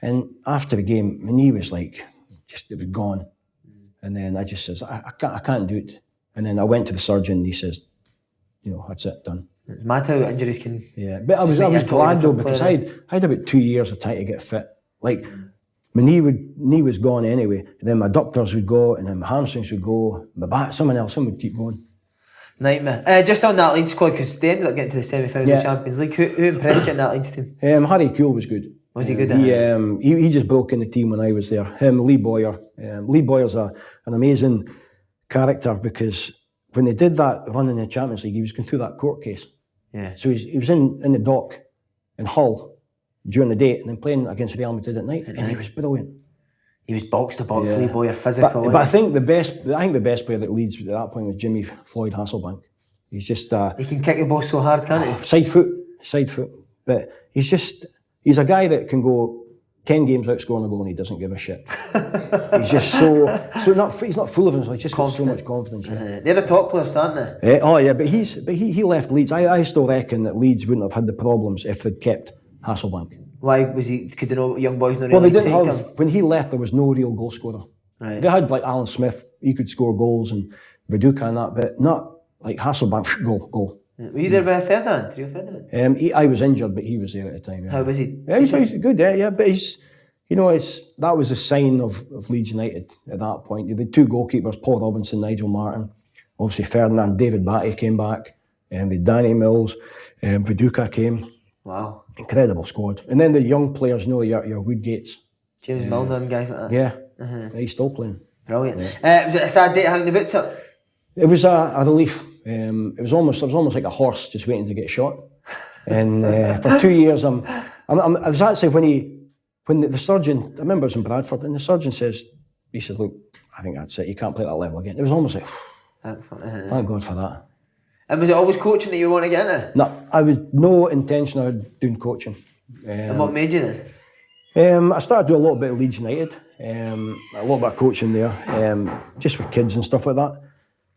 And after the game, my knee was like, it was gone. And then I just says, I can't do it. And then I went to the surgeon, and he says, that's it, done. It's mad how injuries can. Yeah, but I was glad though, because I had about 2 years of trying to get fit. Like my knee was gone anyway, and then my abductors would go, and then my hamstrings would go, my back, someone would keep going. Nightmare. Just on that Leeds squad, because they ended up getting to the semi-finals of Champions League. Who impressed you in that Leeds team? Harry Kuehl was good. Was he good? He just broke in the team when I was there. Him, Lee Boyer. Lee Boyer's an amazing character, because when they did that run in the Champions League, he was going through that court case. Yeah. So he was in the dock in Hull during the day, and then playing against Real Madrid at night, and he was brilliant. He was box to box, Lee Boyer, physical. But I think the best player that Leeds at that point was Jimmy Floyd Hasselbank. He's just he can kick the ball so hard, can't he? Side foot. But he's a guy that can go 10 games without scoring a goal and he doesn't give a shit. He's just he's not full of himself. He's just got so much confidence. They're the top players, aren't they? But he left Leeds. I still reckon that Leeds wouldn't have had the problems if they'd kept Hasselbank. Why was he? Could they know young boys not? Well, really they didn't take have him? when he left. There was no real goal scorer. Right. They had like Alan Smith. He could score goals, and Viduka and that, but not like Hasselbank. Goal. Were you there by Ferdinand? Rio Ferdinand? I was injured, but he was there at the time. Yeah. How was he? Yeah, he's good. Yeah, but that was a sign of Leeds United at that point. The two goalkeepers, Paul Robinson, Nigel Martin, obviously Ferdinand, David Batty came back, and the Danny Mills, Viduka came. Wow. Incredible squad. And then the young players, your Woodgates. James Milner and guys like that. Yeah. He's still playing. Brilliant. Was it a sad day to hang the boots up? It was a relief. It was almost like a horse just waiting to get shot. And for 2 years, I was actually when the surgeon, I remember it was in Bradford, and the surgeon says, look, I think that's it. You can't play at that level again. It was almost like, thank God for that. And was it always coaching that you want to get into? No, I was no intention of doing coaching. And what made you then? I started doing a little bit of Leeds United, a little bit of coaching there, just with kids and stuff like that.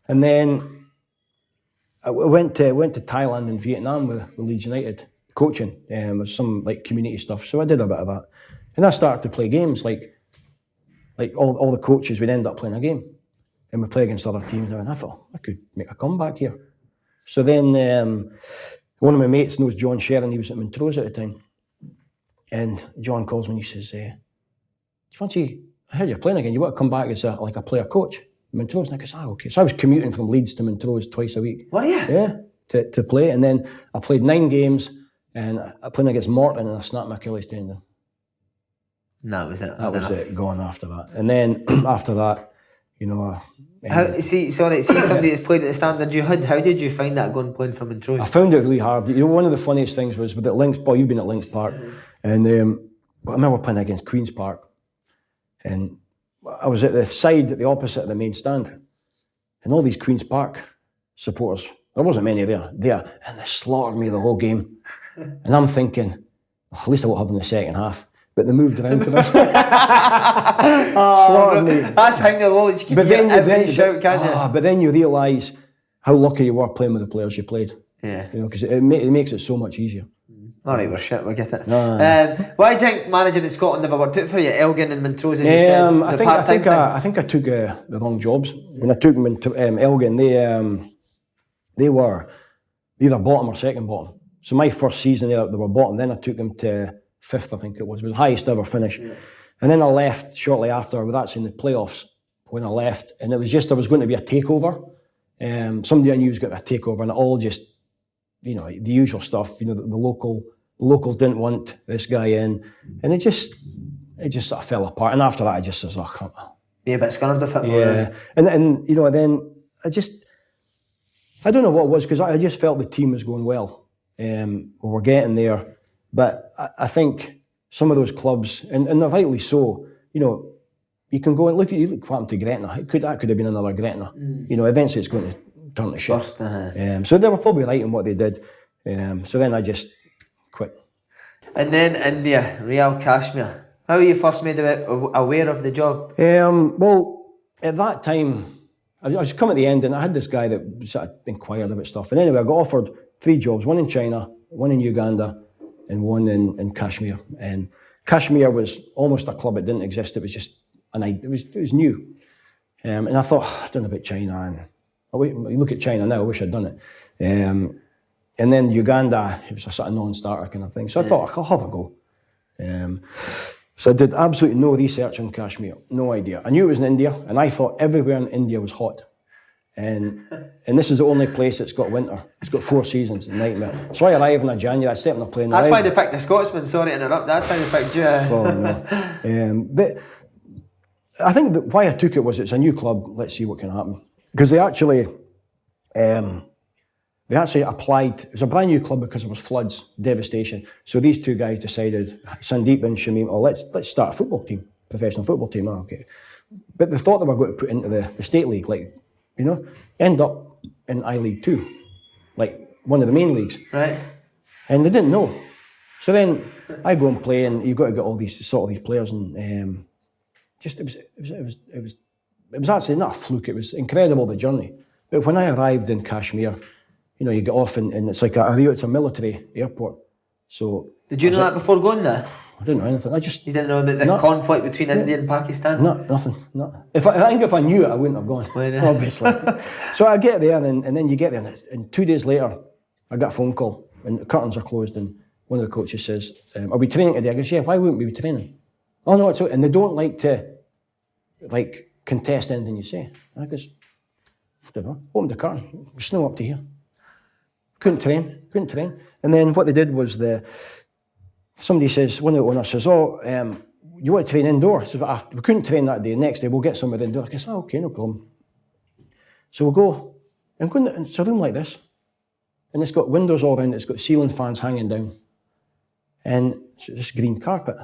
And then I went to Thailand and Vietnam with Leeds United, coaching, with some like community stuff. So I did a bit of that. And I started to play games, like all the coaches would end up playing a game. And we play against other teams. And I thought, I could make a comeback here. So then one of my mates knows John Sherrin, he was at Montrose at the time. And John calls me and he says, I heard you're playing again, you want to come back as a player coach in Montrose? And I goes, okay. So I was commuting from Leeds to Montrose twice a week. What are you? Yeah, to play. And then I played 9 games and I played against Morton and I snapped my Achilles tendon. That was it. That was it, gone after that. And then after that, see somebody that's played at the standard you had, how did you find that going playing for Montrose? I found it really hard. One of the funniest things was with Links, you've been at Links Park, and I remember playing against Queen's Park, and I was at the opposite of the main stand, and all these Queen's Park supporters, there wasn't many there, and they slaughtered me the whole game, and I'm thinking, at least I won't have in the second half. But they moved around to us. Slaughtered me. That's hanging the wall. You can get every shout, can't you? But then you realise how lucky you were playing with the players you played. Yeah. Because it makes it so much easier. All right, we're shit. We get it. Why do you think managing in Scotland never worked out for you? Elgin and Montrose, as you said. I think I took the wrong jobs when I took them into Elgin. They were either bottom or second bottom. So my first season they were bottom. Then I took them to 5th, I think it was. It was the highest ever finish. Yeah. And then I left shortly after. I was actually in the playoffs when I left. And it was just, there was going to be a takeover. Somebody I knew was going to be a takeover, and it all just, the usual stuff. The locals didn't want this guy in. And it just sort of fell apart. And after that, I just says, yeah, a bit scared of it. Yeah. And then I don't know what it was, because I just felt the team was going well. We were getting there. But I think some of those clubs, and rightly so, you can go and look what happened to Gretna. That could have been another Gretna. Eventually it's going to turn to shit. Burst, So they were probably right in what they did. So then I just quit. And then India, Real Kashmir. How were you first made aware of the job? Well, at that time, I was coming at the end, and I had this guy that sort of inquired about stuff. And anyway, I got offered 3 jobs: one in China, one in Uganda, and one in Kashmir. And Kashmir was almost a club that didn't exist. It was just it was new. And I thought, I don't know about China. And you look at China now, I wish I'd done it. And then Uganda, it was a sort of non-starter kind of thing. So I thought, I'll have a go. So I did absolutely no research on Kashmir, no idea. I knew it was in India, and I thought everywhere in India was hot. And this is the only place that's got winter. It's got 4 seasons, a nightmare. So I arrived in January, I stepped on a plane. That's why they picked the Scotsman, sorry to interrupt, that's why they picked you. Oh, no. But I think that why I took it was it's a new club, let's see what can happen. Because they actually applied, it was a brand new club because there was floods, devastation. So these 2 guys decided, Sandeep and Shamim, let's start a football team, professional football team. Oh, okay. But they thought they were going to put into the state league, end up in I-League 2, like one of the main leagues. Right. And they didn't know. So then I go and play, and you've got to get all these players, and it was actually not a fluke. It was incredible, the journey. But when I arrived in Kashmir, you get off and it's like it's a military airport. So did you know that before going there? I didn't know anything. You didn't know about the conflict between India and Pakistan? Nothing. I think if I knew it, I wouldn't have gone. Obviously. So I get there, and then you get there, and 2 days later, I got a phone call, and the curtains are closed, and one of the coaches says, "Are we training today?" I goes, "Yeah. Why wouldn't we be training?" "Oh no, it's okay." And they don't like to contest anything you say. I goes, I don't know. Opened the curtain, snow up to here. Couldn't train. And then what they did was somebody says, one of the owners says, you want to train indoor? So we couldn't train that day. Next day we'll get somewhere indoor. I guess, okay, no problem. So we'll go, and it's a room like this. And it's got windows all around it, it's got ceiling fans hanging down. And it's this green carpet.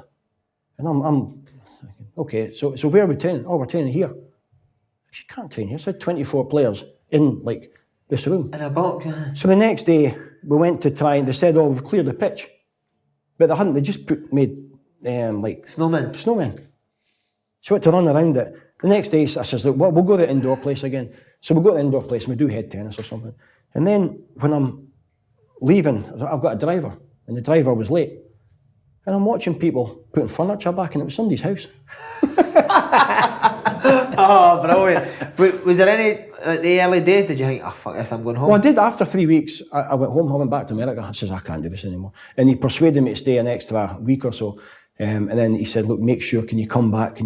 And I'm thinking, okay, so where are we training? Oh, we're training here. You can't train here. So 24 players in this room. In a box. So the next day we went to try, and they said, we've cleared the pitch. But they hadn't, they just made snowmen. So we had to run around it. The next day I says, look, we'll go to the indoor place again. So we'll go to the indoor place and we do head tennis or something. And then when I'm leaving, I've got a driver, and the driver was late. And I'm watching people putting furniture back, and it was somebody's house. Oh, brilliant. Was there any, the early days, did you think, oh, fuck this, I'm going home? Well, I did. After 3 weeks, I went home. I went back to America. I says, I can't do this anymore. And he persuaded me to stay an extra week or so. And then he said, look, make sure, can you come back?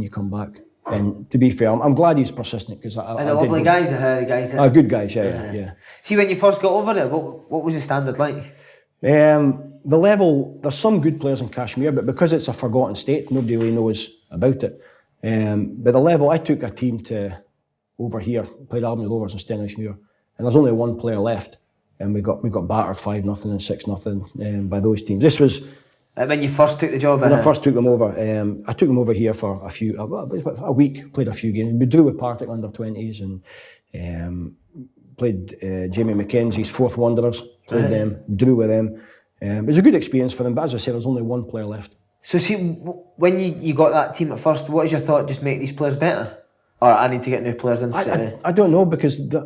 And to be fair, I'm glad he's persistent. And the lovely guys, the guys? Good guys, yeah. See, when you first got over there, what was the standard like? The level, there's some good players in Kashmir, but because it's a forgotten state, nobody really knows about it. But the level, I took a team to over here, played Albany Rovers and Stenishmuir, and there's only 1 player left, and we got battered 5-0 and 6-0 by those teams. This was when you first took the job. When I first took them over, I took them over here for a week, played a few games. We drew with Partick under 20s, and played Jamie McKenzie's Fourth Wanderers, played them, drew with them. It was a good experience for them, but as I said, there's only 1 player left. So see, when you got that team at first, what was your thought, just make these players better? Or I need to get new players in? I don't know, because they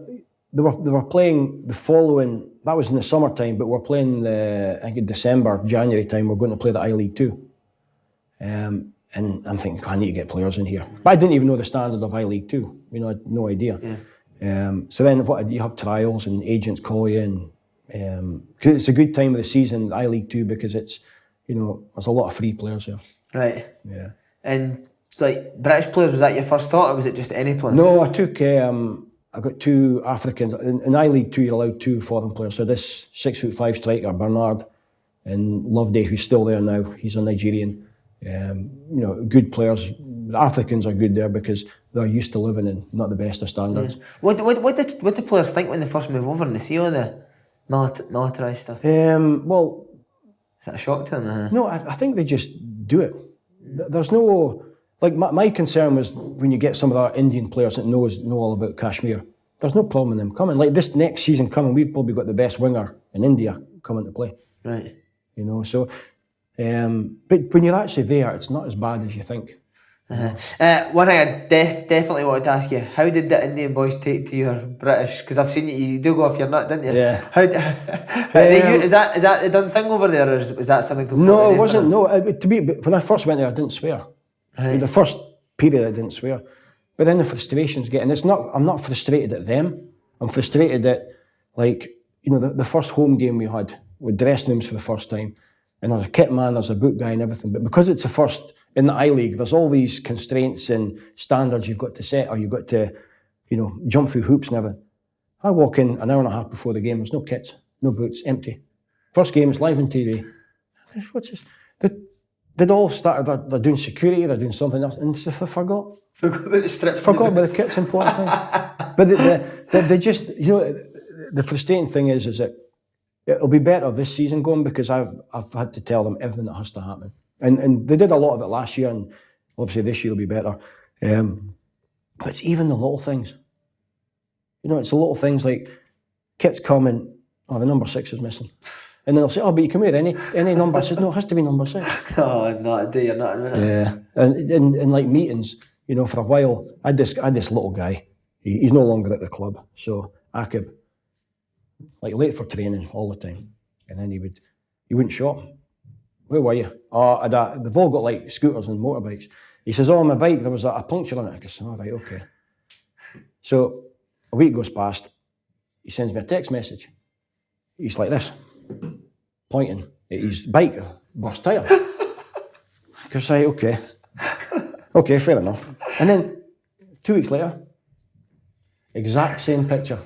were playing the following, that was in the summertime, but we're playing I think in December, January time, we're going to play the I-League 2. And I'm thinking, I need to get players in here. But I didn't even know the standard of I-League 2. I had no idea. Yeah. So then you have trials and agents call you, and cause it's a good time of the season, I-League 2, because it's, there's a lot of free players there. Right. Yeah. And British players, was that your first thought, or was it just any players? No, I took, I got 2 Africans. In I-League 2, you're allowed 2 foreign players. So this 6'5" striker, Bernard, and Loveday, who's still there now, he's a Nigerian. Good players. The Africans are good there because they're used to living in not the best of standards. Yeah. What did players think when they first move over and they see all the militarised stuff? Well, is that a shock to them? No, I think they just do it. There's no, my concern was when you get some of our Indian players that know all about Kashmir, there's no problem in them coming. Like this next season coming, we've probably got the best winger in India coming to play. Right. So But when you're actually there, it's not as bad as you think. One thing I definitely wanted to ask you: how did the Indian boys take to your British? Because I've seen you do go off your nut, didn't you? Yeah. Is that the done thing over there, or was that something completely No, it different? wasn't. No, to me, when I first went there, I didn't swear. Right. The first period, I didn't swear. But then the frustration's getting. I'm not frustrated at them. I'm frustrated at, like, the first home game we had with dressing rooms for the first time, and there's a kit man, there's a boot guy, and everything. But because it's the first in the I League, there's all these constraints and standards you've got to set, or you've got to, jump through hoops and everything. I walk in an hour and a half before the game. There's no kits, no boots, empty. First game, it's live on TV. What's this? They'd all started. They're doing security. They're doing something else, and they forgot. Forgot about the strips. Forgot about the kits, important things. But they just, the frustrating thing is that it'll be better this season going, because I've had to tell them everything that has to happen, and they did a lot of it last year, and obviously this year will be better. But it's even the little things. It's the little things like kits come and the number 6 is missing. And then they'll say, but you can wear any number. I said, no, it has to be number 6. Oh, not a day, you're not a minute. Yeah. And like meetings, for a while, I had this little guy. He's no longer at the club. So Akib, like late for training all the time. And then he wouldn't shop. Where were you? They've all got like scooters and motorbikes. He says, on my bike, there was a puncture on it. I guess, all right, okay. So a week goes past. He sends me a text message. He's like this, pointing at his bike, burst tyre. I go, say, okay, fair enough. And then 2 weeks later, exact same picture.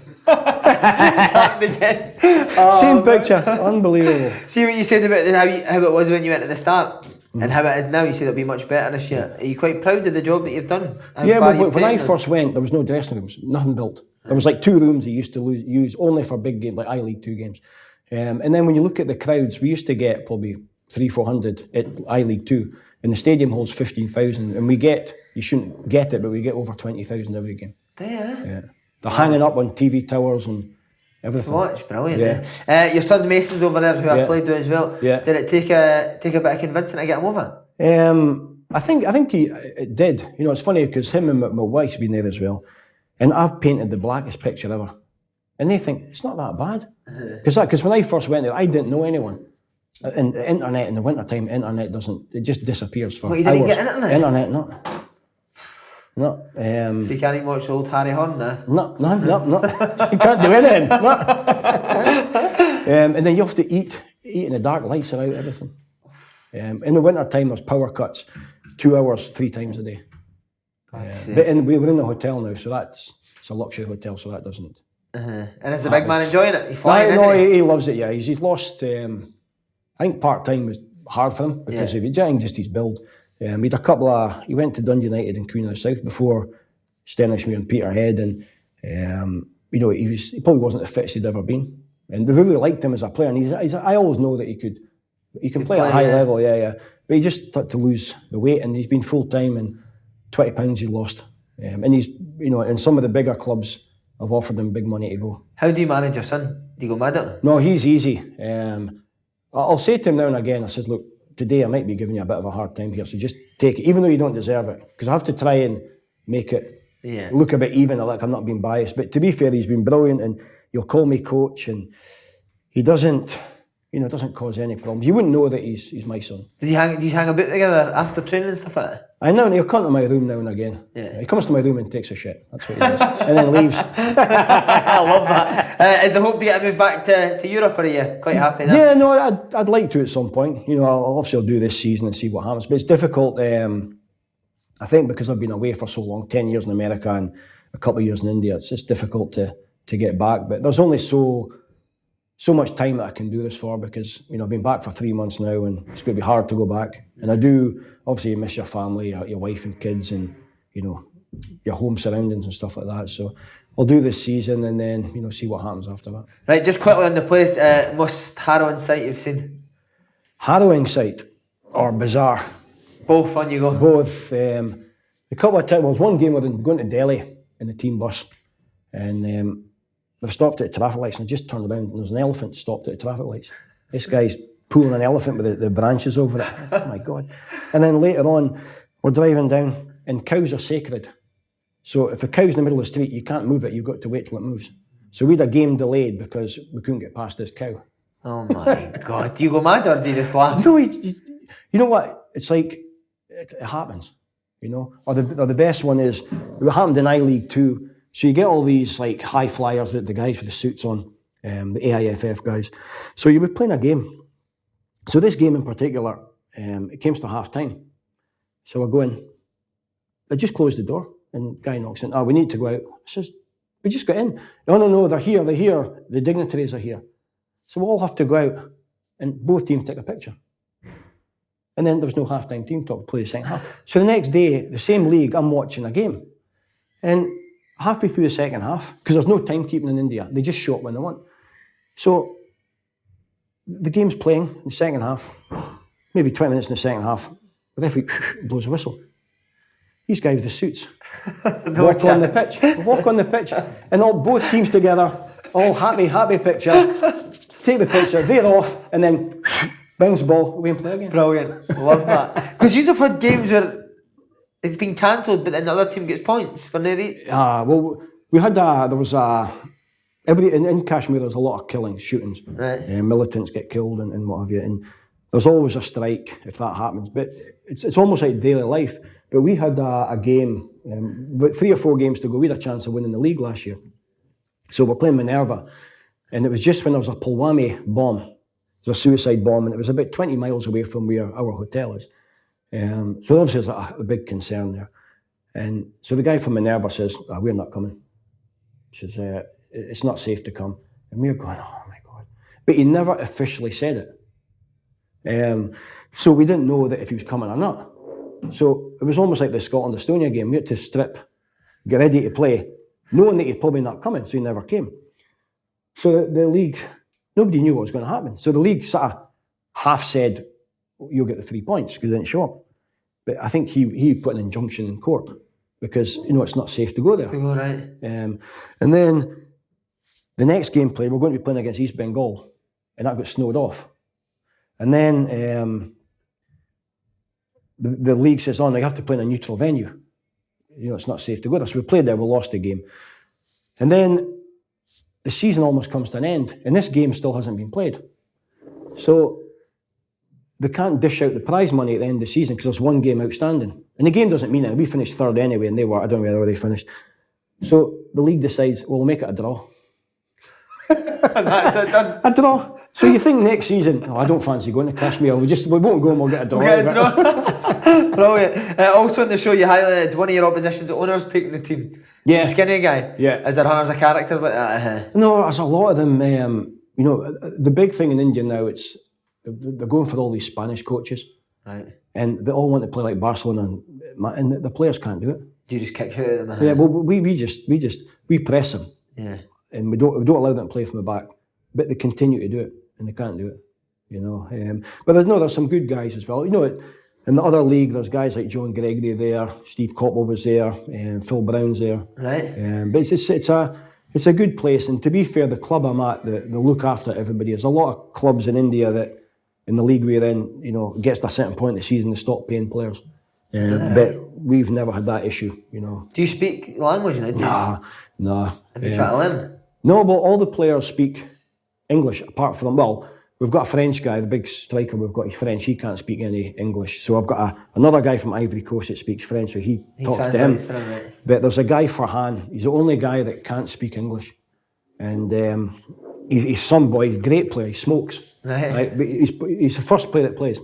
Same picture, unbelievable. See what you said about how it was when you went at the start, and how it is now. You said it'll be much better this year. Are you quite proud of the job that you've done? When I first went, there was no dressing rooms, nothing built. There was like 2 rooms they used to use only for big games, like I League 2 games. And then when you look at the crowds, we used to get probably 300-400 at I League 2, and the stadium holds 15,000, and you shouldn't get it, but we get over 20,000 every game. Yeah. They're hanging up on TV towers and everything. Watch, brilliant. Yeah. Your son Mason's over there, who I played with as well. Yeah. Did it take a bit of convincing to get him over? I think it did. It's funny because him and my wife's been there as well, and I've painted the blackest picture ever, and they think it's not that bad. Because when I first went there, I didn't know anyone. And the internet in the wintertime, it just disappears for hours. You didn't get internet? Internet, no. So you can't even watch old Harry Horn now? No. You can't do anything. No. And then you have to eat in the dark, lights are out, everything. In the winter time, there's power cuts, 2 hours, 3 times a day. And we were in the hotel now, so it's a luxury hotel, so that doesn't. And is the big man enjoying it? He's flying, no, isn't he? He loves it, yeah. He's lost, I think part-time was hard for him because of just his build. He went to Dundee United and Queen of the South before Stenishmere and Peterhead, and he probably wasn't the fittest he'd ever been. And they really liked him as a player, and I always know that he can play at a high level, but he just had to lose the weight, and he's been full-time, and 20 pounds he lost. And he's, in some of the bigger clubs have offered him big money to go. How do you manage your son? Do you go mad at him? No, he's easy. I'll say to him now and again, I says, look, today I might be giving you a bit of a hard time here, so just take it, even though you don't deserve it, because I have to try and make it look a bit even, like I'm not being biased. But to be fair, he's been brilliant, and he'll call me coach, and he doesn't cause any problems. You wouldn't know that he's my son. Do you hang about together after training and stuff like that? I know, and he'll come to my room now and again. Yeah. He comes to my room and takes a shit. That's what he does. And then leaves. I love that. Is the hope to get moved back to Europe, or are you quite happy there? Yeah, no, I'd like to at some point. I'll do this season and see what happens. But it's difficult, I think, because I've been away for so long, 10 years in America and a couple of years in India. It's just difficult to get back. But there's only so much time that I can do this for, because I've been back for 3 months now, and it's going to be hard to go back. And I do, obviously, you miss your family, your wife and kids, and your home surroundings and stuff like that. So I'll do this season, and then see what happens after that. Right, just quickly on the place, most harrowing sight you've seen? Harrowing sight or bizarre? Both, on you go. Both. A couple of times, one game we were going to Delhi in the team bus, and they stopped at traffic lights, and I just turned around, and there's an elephant stopped at the traffic lights. This guy's pulling an elephant with the branches over it. Oh my God. And then later on, we're driving down, and cows are sacred. So if a cow's in the middle of the street, you can't move it, you've got to wait till it moves. So we had a game delayed because we couldn't get past this cow. Oh my God. Do you go mad or do you just laugh? No, you know what? It's like, it happens, you know? Or the best one is, it happened in I-League 2. So you get all these like high flyers, the guys with the suits on, the AIFF guys. So you were playing a game. So this game in particular, it came to half time. So I go in, I just closed the door, and the guy knocks in, we need to go out. I says, we just got in. No, they're here, the dignitaries are here. So we'll all have to go out, and both teams take a picture. And then there was no half-time team talk, play the second half. So the next day, the same league, I'm watching a game. And halfway through the second half, because there's no timekeeping in India, they just show up when they want. So the game's playing in the second half, maybe 20 minutes in the second half, the referee blows a whistle. These guys with the suits walk on the pitch, and both teams together, all happy picture, take the picture, they're off, and then bounce the ball, away and play again. Brilliant, love that. Because you've had games where it's been cancelled, but then the other team gets points for no reason. Well, we had in Kashmir there's a lot of killings, shootings. Right. Militants get killed and what have you, and there's always a strike if that happens. But it's almost like daily life. But we had a game, with 3 or 4 games to go, we had a chance of winning the league last year. So we're playing Minerva, and it was just when there was a Pulwami bomb, it was a suicide bomb, and it was about 20 miles away from where our hotel is. So obviously there's a big concern there. And so the guy from Minerva says, we're not coming. He says, it's not safe to come. And we're going, oh my God. But he never officially said it. So we didn't know that if he was coming or not. So it was almost like the Scotland-Estonia game. We had to strip, get ready to play, knowing that he'd probably not coming, so he never came. So the league, nobody knew what was going to happen. So the league sort of half said, you'll get the 3 points because he didn't show up. But I think he put an injunction in court because, it's not safe to go there. To go, right. And then the next game play, we're going to be playing against East Bengal, and that got snowed off. And then the league says, you have to play in a neutral venue. It's not safe to go there. So we played there, we lost the game. And then the season almost comes to an end, and this game still hasn't been played. So they can't dish out the prize money at the end of the season because there's one game outstanding. And the game doesn't mean it. We finished third anyway, and they were, I don't know where they finished. So the league decides, we'll make it a draw. That's it done. A draw. So you think next season, I don't fancy going to Kashmir, we won't go and we'll get a draw. Brilliant. Also in the show you highlighted one of your opposition's owners taking the team. Yeah. The skinny guy. Yeah. Is there hundreds of characters like that? No, there's a lot of them. The big thing in India now, they're going for all these Spanish coaches. Right. And they all want to play like Barcelona, and the players can't do it. Do you just kick shit at them? Yeah, well, we press them. Yeah. And we don't allow them to play from the back, but they continue to do it, and they can't do it. But there's some good guys as well. In the other league, there's guys like John Gregory there, Steve Coppell was there, and Phil Brown's there. Right. But it's a good place, and to be fair, the club I'm at, they look after everybody. There's a lot of clubs in India that, in the league we're in, it gets to a certain point in the season, they stop paying players. But we've never had that issue, Do you speak language now? No. Have you tried to learn? No, but all the players speak English, apart from, we've got a French guy, the big striker we've got, he's French, he can't speak any English. So I've got another guy from Ivory Coast that speaks French, so he talks to him. Right. But there's a guy, Farhan, he's the only guy that can't speak English. And he's some boy, he's a great player, he smokes. Right. But he's the first player that plays.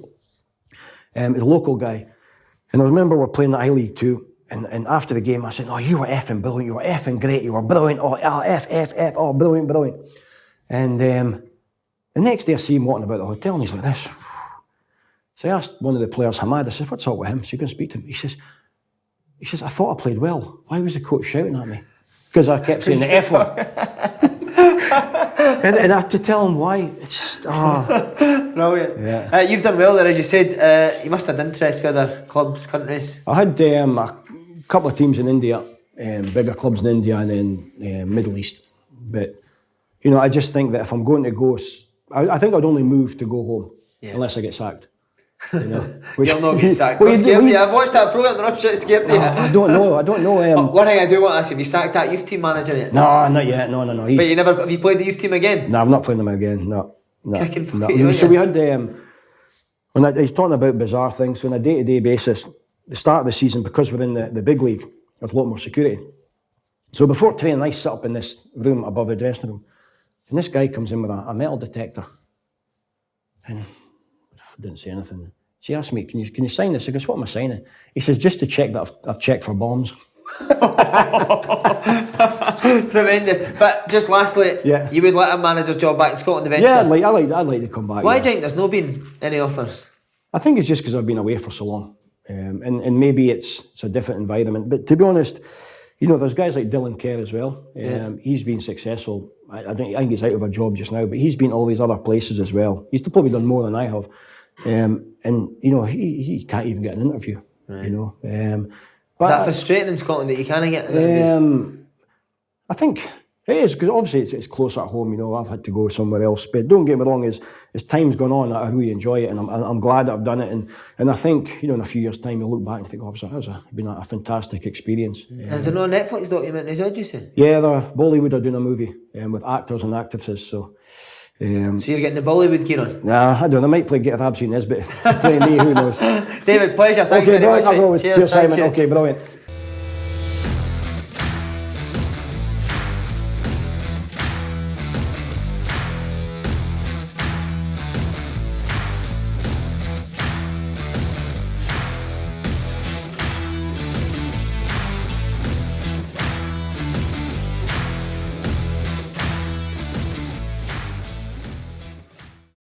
He's a local guy. And I remember we're playing the I-League 2, and after the game I said, you were effing brilliant, you were effing great, you were brilliant, brilliant. And the next day I see him walking about the hotel and he's like this. So I asked one of the players, Hamad, I said, what's up with him? So you can speak to him. He says, I thought I played well. Why was the coach shouting at me? Because I kept saying the F word. and I had to tell him why. It's just, Brilliant. Yeah. You've done well there, as you said. You must have had interest for other clubs, countries. I had a couple of teams in India, bigger clubs in India and then Middle East. But, I just think that if I'm going to go, I think I'd only move to go home. unless I get sacked. You know, You'll not get sacked. Don't scare me. I've watched that programme, they're not shit scared me. I don't know. One thing I do want to ask, have you sacked that youth team manager yet? No, not yet. No. But have you played the youth team again? No, I'm not playing them again. No. Kicking for No. you, So we had he's talking about bizarre things. So on a day-to-day basis, the start of the season, because we're in the big league, there's a lot more security. So before training, I sit up in this room above the dressing room, and this guy comes in with a metal detector, and I didn't say anything. She asked me, "Can you sign this?" I goes, "What am I signing?" He says, "Just to check that I've checked for bombs." Tremendous. But just lastly, you would let a manager's job back in Scotland eventually? Yeah, I'd like to come back. Why do you think there's not been any offers? I think it's just because I've been away for so long, and maybe it's a different environment. But to be honest, you know, there's guys like Dylan Kerr as well. He's been successful. I think he's out of a job just now, but he's been all these other places as well. He's probably done more than I have, and you know, he can't even get an interview. Right. You know. Is that frustrating in Scotland that you can't get interviews? I think it is, because obviously it's close at home. You know, I've had to go somewhere else, but don't get me wrong. As time's gone on, I really enjoy it, and I'm glad that I've done it. And I think, you know, in a few years' time, you'll look back and think, oh, it's been a fantastic experience. Is there no Netflix documentary as well, do you say? Yeah, Bollywood are doing a movie with actors and actresses. So you're getting the Bollywood gear on? Nah, I don't know. I might play Get Rabsy Nesbitt to play me. Who knows? David, pleasure. Thanks very much. Cheers, Simon. Okay, brilliant.